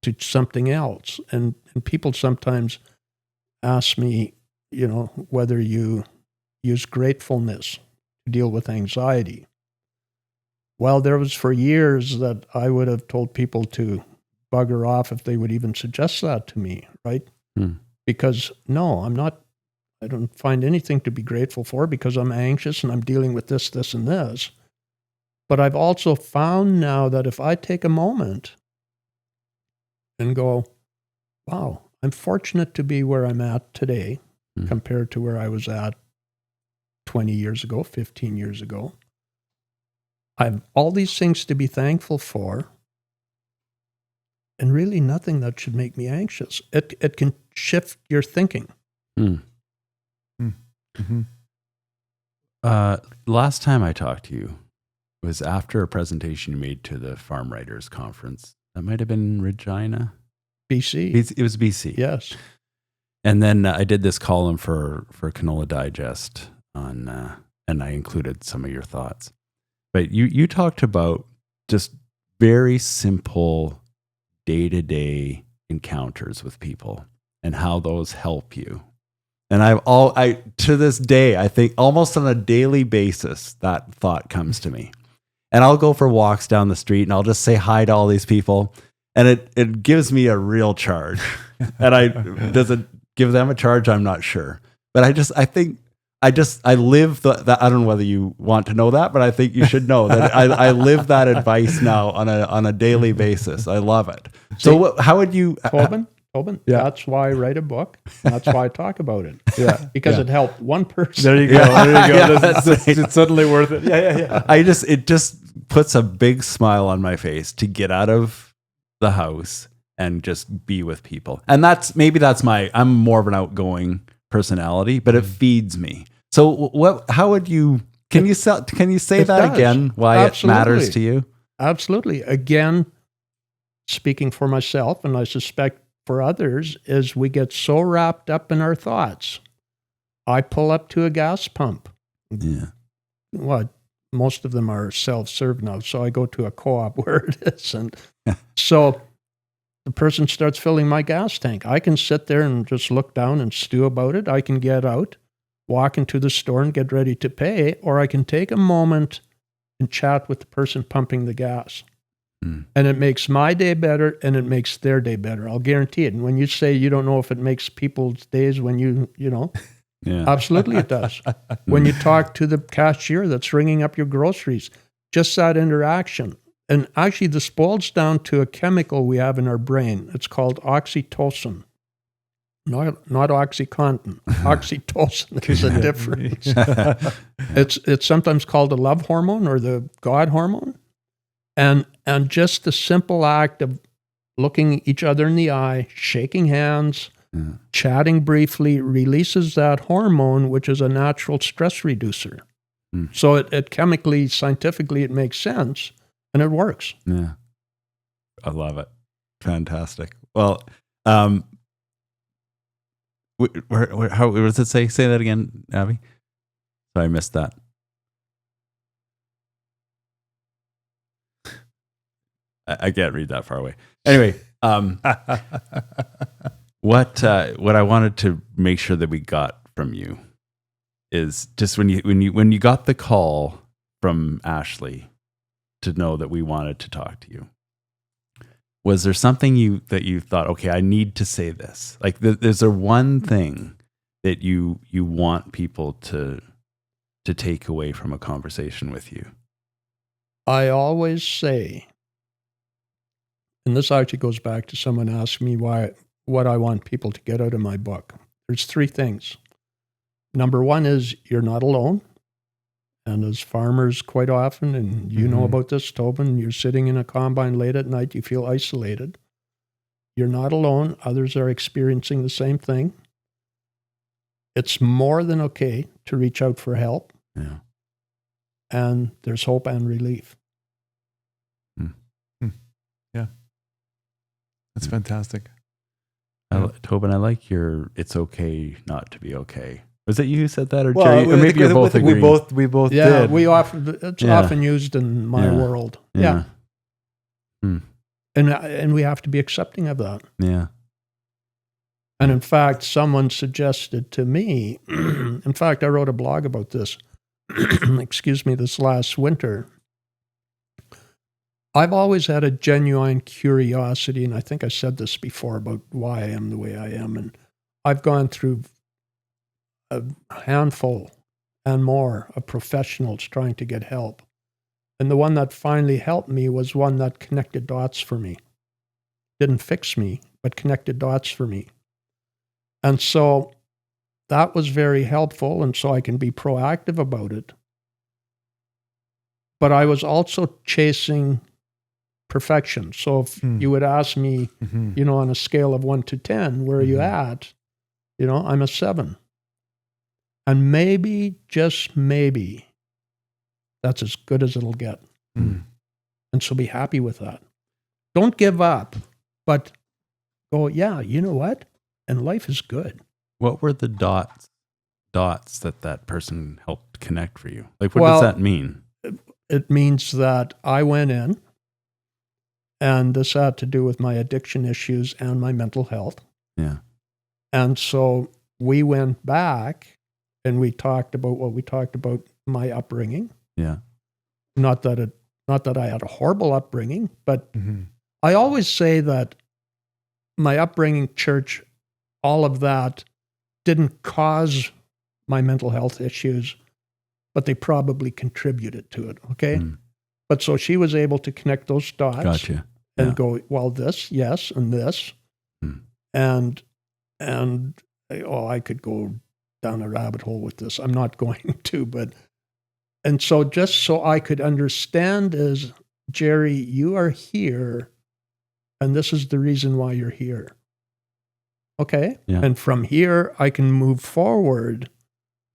Speaker 5: to something else. And people sometimes ask me, whether you use gratefulness to deal with anxiety. Well, there was for years that I would have told people to bugger off if they would even suggest that to me, right? Because no, I don't find anything to be grateful for because I'm anxious and I'm dealing with this, and this. But I've also found now that if I take a moment and go, wow, I'm fortunate to be where I'm at today compared to where I was at 20 years ago, 15 years ago. I have all these things to be thankful for, and really nothing that should make me anxious. It can shift your thinking.
Speaker 1: Mm-hmm.
Speaker 2: Last time I talked to you was after a presentation you made to the Farm Writers Conference. That might have been Regina.
Speaker 5: BC.
Speaker 2: It was BC.
Speaker 5: Yes.
Speaker 2: And then I did this column for Canola Digest on, and I included some of your thoughts. But you talked about just very simple day-to-day encounters with people and how those help you. And I to this day, I think almost on a daily basis, that thought comes to me. And I'll go for walks down the street and I'll just say hi to all these people. And it gives me a real charge. And does it give them a charge? I'm not sure. But I live the I don't know whether you want to know that, but I think you should know that I live that advice now on a daily basis. I love it. So how would you...
Speaker 5: Toban,
Speaker 1: yeah.
Speaker 5: That's why I write a book. That's why I talk about it. Yeah, because it helped one person.
Speaker 1: There you go.
Speaker 2: Yeah,
Speaker 1: It's suddenly worth it. Yeah.
Speaker 2: It just puts a big smile on my face to get out of the house and just be with people. And I'm more of an outgoing personality, but it feeds me. So how would you? Can you say that does. Again? Why Absolutely. It matters to you?
Speaker 5: Absolutely. Again, speaking for myself, and I suspect for others, is we get so wrapped up in our thoughts. I pull up to a gas pump.
Speaker 2: Yeah.
Speaker 5: Well, most of them are self-serve now, so I go to a co-op where it is. And so the person starts filling my gas tank. I can sit there and just look down and stew about it. I can get out, walk into the store and get ready to pay, or I can take a moment and chat with the person pumping the gas. And it makes my day better and it makes their day better. I'll guarantee it. And when you say you don't know if it makes people's days when you know, absolutely it does. When you talk to the cashier that's ringing up your groceries, just that interaction. And actually this boils down to a chemical we have in our brain. It's called oxytocin. Not OxyContin. Oxytocin is a difference. It's sometimes called the love hormone or the God hormone. And just the simple act of looking each other in the eye, shaking hands, chatting briefly, releases that hormone, which is a natural stress reducer. So it chemically, scientifically, it makes sense, and it works.
Speaker 2: Yeah. I love it. Fantastic. Well, how does it say? Say that again, Abby. Sorry, I missed that. I can't read that far away. Anyway, what I wanted to make sure that we got from you is just when you got the call from Ashley to know that we wanted to talk to you, was there something that you thought, okay, I need to say this? Like, is there one thing that you want people to take away from a conversation with you?
Speaker 5: I always say, and this actually goes back to someone asking me what I want people to get out of my book. There's 3 things. Number 1 is you're not alone. And as farmers quite often, and you know about this, Toban, you're sitting in a combine late at night, you feel isolated. You're not alone. Others are experiencing the same thing. It's more than okay to reach out for help.
Speaker 2: Yeah.
Speaker 5: And there's hope and relief.
Speaker 1: Yeah. That's fantastic.
Speaker 2: Toban, I like your "it's okay not to be okay." Was it you who said that, or
Speaker 1: Well,
Speaker 2: Gerry? Or maybe you're both agreeing.
Speaker 1: We both
Speaker 5: Yeah,
Speaker 1: did.
Speaker 5: it's often used in my world. Yeah. And we have to be accepting of that.
Speaker 2: Yeah.
Speaker 5: And in fact, someone suggested to me, in fact, I wrote a blog about this, this last winter. I've always had a genuine curiosity, and I think I said this before about why I am the way I am. And I've gone through a handful and more of professionals trying to get help. And the one that finally helped me was one that connected dots for me. Didn't fix me, but connected dots for me. And so that was very helpful, and so I can be proactive about it. But I was also chasing perfection. So if you would ask me, on a scale of 1 to 10, where are you at? I'm a 7. And maybe, just maybe, that's as good as it'll get. And so be happy with that. Don't give up, but go, yeah, you know what? And life is good.
Speaker 2: What were the dots that person helped connect for you? Like, what does that mean?
Speaker 5: It means that I went in, and this had to do with my addiction issues and my mental health.
Speaker 2: Yeah.
Speaker 5: And so we went back and we talked about what we talked about, my upbringing.
Speaker 2: Yeah.
Speaker 5: Not that I had a horrible upbringing, but I always say that my upbringing, church, all of that didn't cause my mental health issues, but they probably contributed to it. Okay. But so she was able to connect those dots.
Speaker 2: Gotcha.
Speaker 5: And go, well, this, yes, and this. And I could go down a rabbit hole with this. I'm not going to, but, and so just so I could understand is, Gerry, you are here, and this is the reason why you're here. Okay?
Speaker 2: Yeah.
Speaker 5: And from here, I can move forward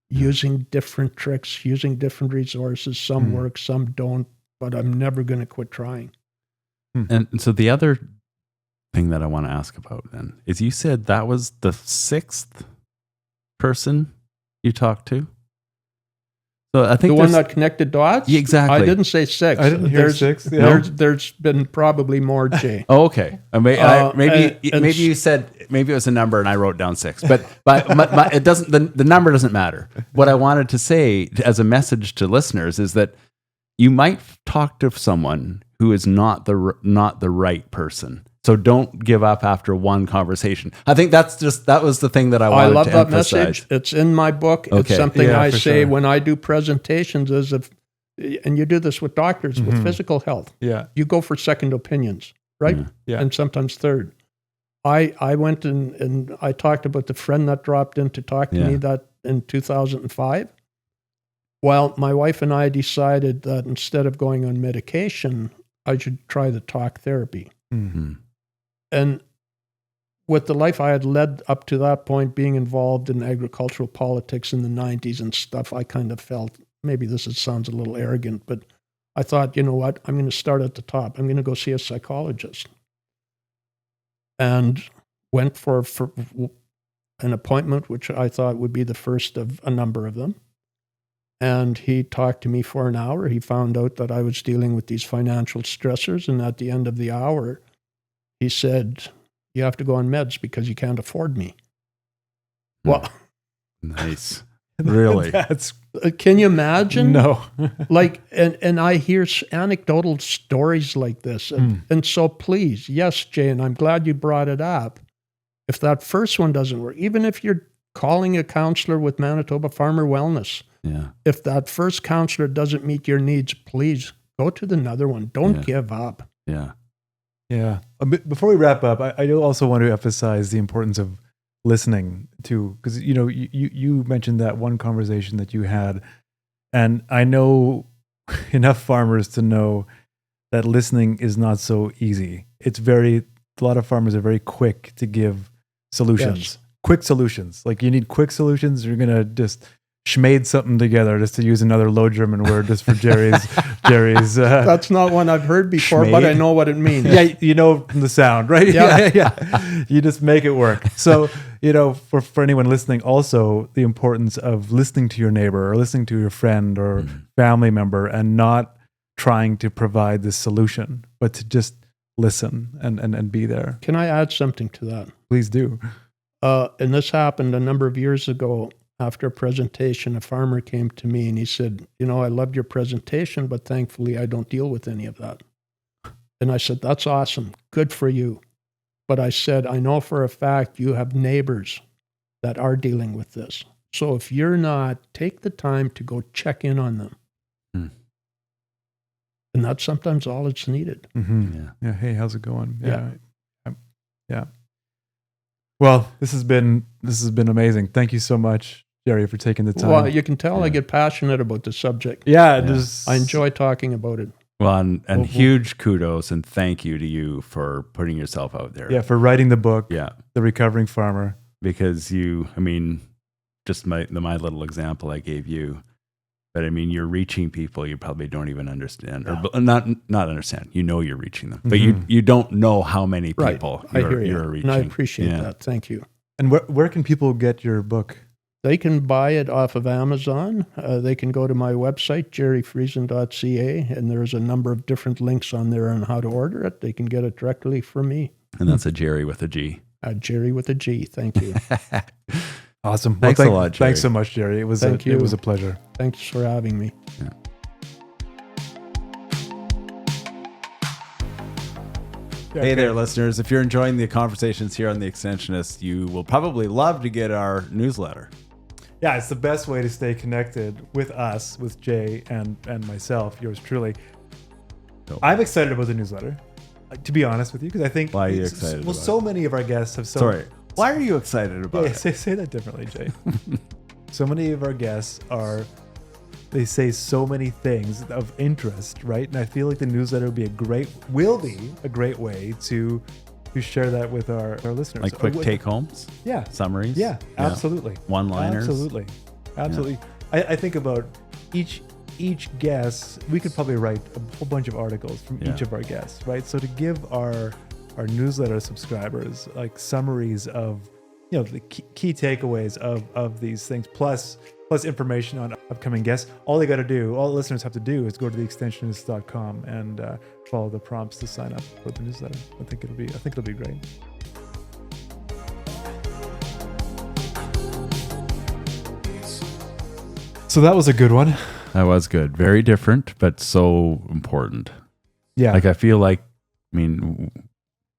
Speaker 5: using different tricks, using different resources. Some work, some don't, but I'm never going to quit trying.
Speaker 2: And so the other thing that I want to ask about then is, you said that was the 6th person you talked to. So I think
Speaker 5: the one that connected dots.
Speaker 2: Yeah, exactly.
Speaker 5: I didn't say 6.
Speaker 1: I didn't hear 6. Yeah.
Speaker 5: There's been probably more, Jay.
Speaker 2: Oh, okay. Maybe you said maybe it was a number and I wrote down 6, but it doesn't, the number doesn't matter. What I wanted to say as a message to listeners is that you might talk to someone who is not the right person. So don't give up after one conversation. I think that was the thing that I wanted to emphasize. I love that message.
Speaker 5: It's in my book. Okay. It's something I say when I do presentations and you do this with doctors, with physical health.
Speaker 1: Yeah.
Speaker 5: You go for second opinions, right?
Speaker 1: Yeah.
Speaker 5: And sometimes third. I went and I talked about the friend that dropped in to talk to me that in 2005. Well, my wife and I decided that instead of going on medication, I should try the talk therapy.
Speaker 1: Mm-hmm.
Speaker 5: And with the life I had led up to that point, being involved in agricultural politics in the 90s and stuff, I kind of felt, maybe sounds a little arrogant, but I thought, you know what, I'm going to start at the top. I'm going to go see a psychologist. And went for an appointment, which I thought would be the first of a number of them. And he talked to me for an hour. He found out that I was dealing with these financial stressors. And at the end of the hour, he said, you have to go on meds because you can't afford me. Well,
Speaker 2: nice. Really?
Speaker 5: Can you imagine?
Speaker 1: No.
Speaker 5: and I hear anecdotal stories like this. And so please, yes, Jay, and I'm glad you brought it up. If that first one doesn't work, even if you're calling a counselor with Manitoba Farmer Wellness, if that first counselor doesn't meet your needs, please go to another one. Don't give up.
Speaker 2: Yeah.
Speaker 1: Yeah. Before we wrap up, I do also want to emphasize the importance of listening to, because you mentioned that one conversation that you had, and I know enough farmers to know that listening is not so easy. A lot of farmers are very quick to give solutions, quick solutions. Like you need quick solutions. You're going to just schmade something together, just to use another low German word, just for Gerry's.
Speaker 5: That's not one I've heard before, schmade. But I know what it means.
Speaker 1: Yeah, you know from the sound, right? Yeah. You just make it work. So, for anyone listening, also the importance of listening to your neighbor or listening to your friend or family member and not trying to provide this solution, but to just listen and be there.
Speaker 5: Can I add something to that?
Speaker 1: Please do.
Speaker 5: And this happened a number of years ago. After a presentation, a farmer came to me and he said, I loved your presentation, but thankfully I don't deal with any of that. And I said, that's awesome. Good for you. But I said, I know for a fact you have neighbors that are dealing with this. So if you're not, take the time to go check in on them. And that's sometimes all it's needed.
Speaker 1: Mm-hmm. Yeah. Hey, how's it going? Yeah. Well, this has been amazing. Thank you so much, Gerry, for taking the time.
Speaker 5: Well, you can tell I get passionate about the subject.
Speaker 1: Yeah.
Speaker 5: I enjoy talking about it.
Speaker 2: Well, and huge kudos and thank you to you for putting yourself out there.
Speaker 1: Yeah, for writing the book.
Speaker 2: Yeah.
Speaker 1: The Recovering Farmer.
Speaker 2: Because just my little example I gave you, but you're reaching people you probably don't even understand, or not understand. You're reaching them, but you don't know how many people you're reaching.
Speaker 5: And I appreciate that. Thank you.
Speaker 1: And where can people get your book?
Speaker 5: They can buy it off of Amazon. They can go to my website, gerryfriesen.ca, and there's a number of different links on there on how to order it. They can get it directly from me.
Speaker 2: And that's a Gerry with a G.
Speaker 5: Gerry with a G. Thank you.
Speaker 1: Awesome.
Speaker 2: Thanks a lot, Gerry.
Speaker 1: Thanks so much, Gerry. It was a pleasure.
Speaker 5: Thanks for having me.
Speaker 2: Yeah. Hey there, listeners. If you're enjoying the conversations here on The Extensionists, you will probably love to get our newsletter.
Speaker 1: Yeah, it's the best way to stay connected with us, with Jay and myself, yours truly. I'm excited about the newsletter, to be honest with you, because I think...
Speaker 2: Why are you excited about it?
Speaker 1: So many of our guests have...
Speaker 2: Sorry. Why are you excited about it?
Speaker 1: Say that differently, Jay. So many of our guests they say so many things of interest, right? And I feel like the newsletter will be a great way to share that with our listeners.
Speaker 2: Like quick take-homes?
Speaker 1: Yeah.
Speaker 2: Summaries?
Speaker 1: Yeah, absolutely.
Speaker 2: One-liners?
Speaker 1: Absolutely. Yeah. I think about each guest, we could probably write a whole bunch of articles from each of our guests, right? So to give our newsletter subscribers like summaries of the key takeaways of these things, plus information on upcoming guests. All the listeners have to do is go to theextensionists.com and follow the prompts to sign up for the newsletter. I think it'll be great. So that was a good one.
Speaker 2: That was good. Very different, but so important.
Speaker 1: Yeah.
Speaker 2: Like I feel like, I mean,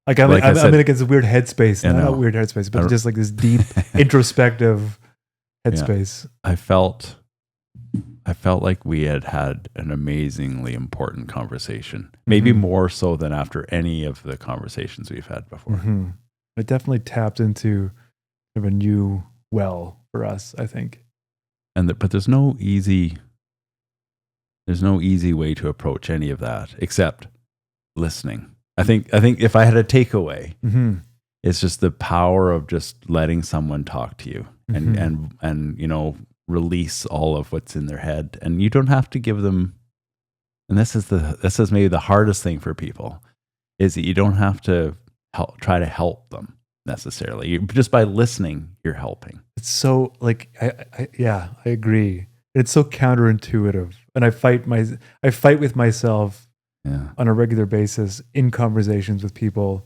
Speaker 1: like I'm in like this weird headspace. Not a weird headspace, but just like this deep introspective headspace.
Speaker 2: Yeah. I felt like we had an amazingly important conversation. Maybe more so than after any of the conversations we've had before.
Speaker 1: Mm-hmm. It definitely tapped into kind of a new well for us, I think.
Speaker 2: But there's no easy way to approach any of that except listening. I think if I had a takeaway, it's just the power of just letting someone talk to you and you know, release all of what's in their head, and you don't have to give them. And this is maybe the hardest thing for people, is that you don't have to try to help them necessarily. Just by listening, you're helping.
Speaker 1: It's so like I agree. It's so counterintuitive, and I fight with myself on a regular basis in conversations with people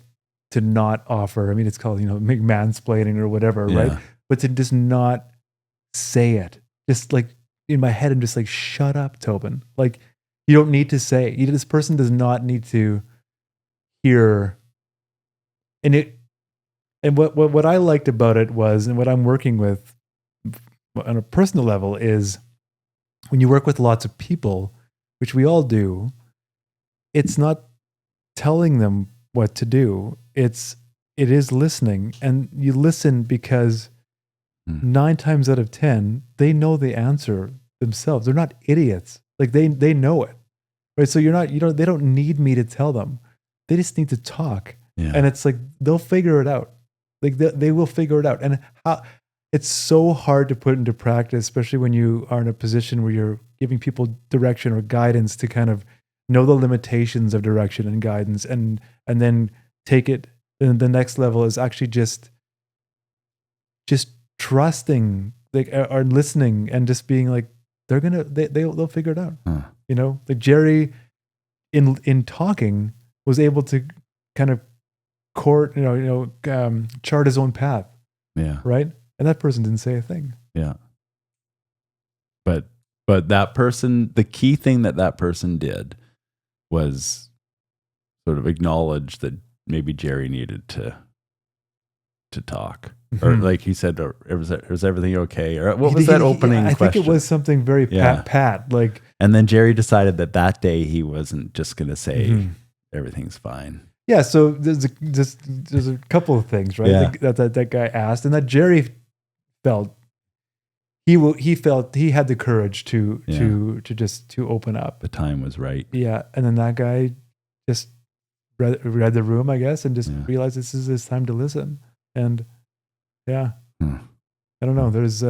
Speaker 1: to not offer. I mean, it's called, you know, mansplaining or whatever, right? But to just not say it, just like in my head, I'm just like, shut up, Toban. Like, you don't need to say. This person does not need to hear. And what I liked about it was, and what I'm working with on a personal level is, when you work with lots of people, which we all do, it's not telling them what to do. It is listening, and you listen because 9 times out of 10, they know the answer themselves. They're not idiots. Like they know it, right? So they don't need me to tell them. They just need to talk. Yeah. And it's like, they'll figure it out. Like they will figure it out. And it's so hard to put into practice, especially when you are in a position where you're giving people direction or guidance, to kind of know the limitations of direction and guidance, and then take it. And the next level is actually just trusting, like, or listening, and just being like, they'll figure it out. You know, like Gerry in talking was able to kind of chart his own path. Yeah. Right. And that person didn't say a thing.
Speaker 2: Yeah. But that person, the key thing that person did was sort of acknowledge that maybe Gerry needed to talk. Or like he said, was everything okay? Or what was that opening question?
Speaker 1: I think it was something very pat. Like,
Speaker 2: and then Gerry decided that day he wasn't just going to say everything's fine.
Speaker 1: Yeah, so there's a couple of things, right? Yeah. That guy asked, and that Gerry felt he felt he had the courage to open up.
Speaker 2: The time was right.
Speaker 1: Yeah, and then that guy just read the room, I guess, and just realized this is his time to listen. And I don't know. There's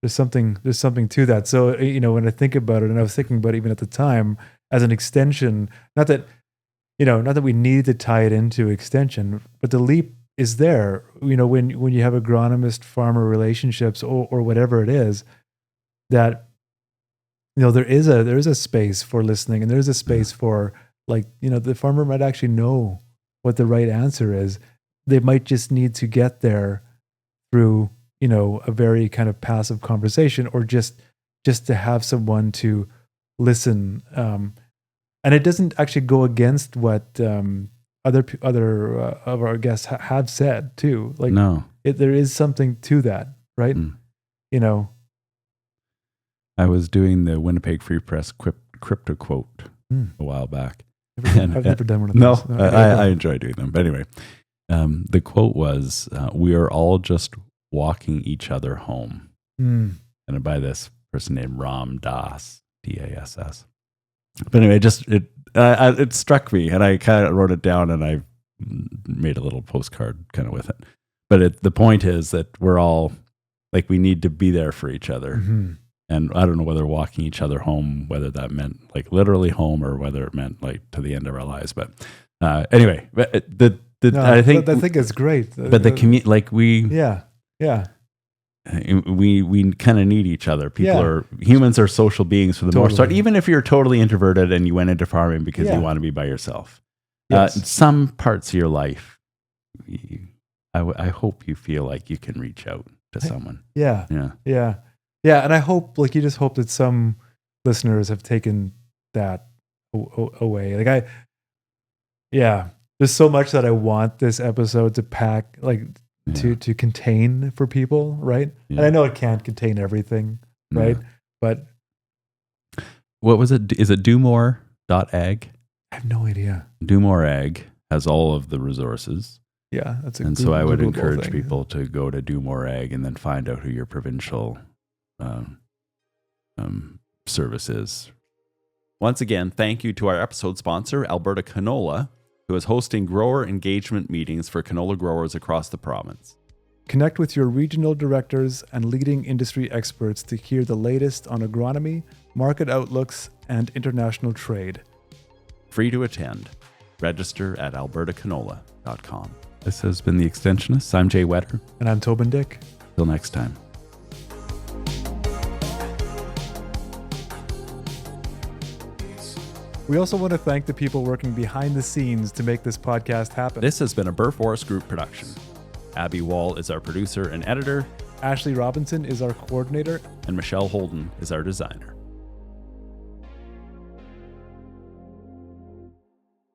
Speaker 1: something to that. So, you know, when I think about it, and I was thinking about it even at the time as an extension, not that we needed to tie it into extension, but the leap is there. You know, when you have agronomist farmer relationships or whatever it is, that, you know, there is a space for listening, and there is a space for, like, you know, the farmer might actually know what the right answer is. They might just need to get there through, you know, a very kind of passive conversation, or just to have someone to listen. And it doesn't actually go against what other of our guests have said too. Like, no, there is something to that, right? You know,
Speaker 2: I was doing the Winnipeg Free Press crypto quote a while back.
Speaker 1: I've never done one of those.
Speaker 2: No, I enjoy doing them. But anyway, the quote was, "We are all just walking each other home," and by this person named Ram Dass, DASS. But anyway, it struck me, and I kind of wrote it down, and I made a little postcard kind of with it. But the point is that we're all, like, we need to be there for each other. And I don't know whether walking each other home, whether that meant like literally home, or whether it meant like to the end of our lives. But anyway, I think
Speaker 1: it's great.
Speaker 2: But the community, like we kind of need each other. Humans are social beings for the most part. Even if you're totally introverted and you went into farming because you want to be by yourself, some parts of your life, I hope you feel like you can reach out to someone.
Speaker 1: Yeah. Yeah, and I hope, like, you just hope that some listeners have taken that away. Like, there's so much that I want this episode to pack, like, to contain for people, right?
Speaker 2: Yeah.
Speaker 1: And I know it can't contain everything, right?
Speaker 2: Yeah.
Speaker 1: But
Speaker 2: what was it? Is it domore.ag?
Speaker 1: I have no idea.
Speaker 2: DoMoreAg has all of the resources.
Speaker 1: Yeah, that's a
Speaker 2: and so I would
Speaker 1: Googleable
Speaker 2: encourage
Speaker 1: thing.
Speaker 2: people to go to DoMoreAg and then find out who your provincial service is. Once again, thank you to our episode sponsor, Alberta Canola, who is hosting grower engagement meetings for canola growers across the province.
Speaker 1: Connect with your regional directors and leading industry experts to hear the latest on agronomy, market outlooks, and international trade.
Speaker 2: Free to attend. Register at albertacanola.com. This has been The Extensionists. I'm Jay Whetter.
Speaker 1: And I'm Toban Dyck.
Speaker 2: Till next time.
Speaker 1: We also want to thank the people working behind the scenes to make this podcast happen.
Speaker 2: This has been a Burr Forest Group production. Abby Wall is our producer and editor.
Speaker 1: Ashley Robinson is our coordinator.
Speaker 2: And Michelle Holden is our designer.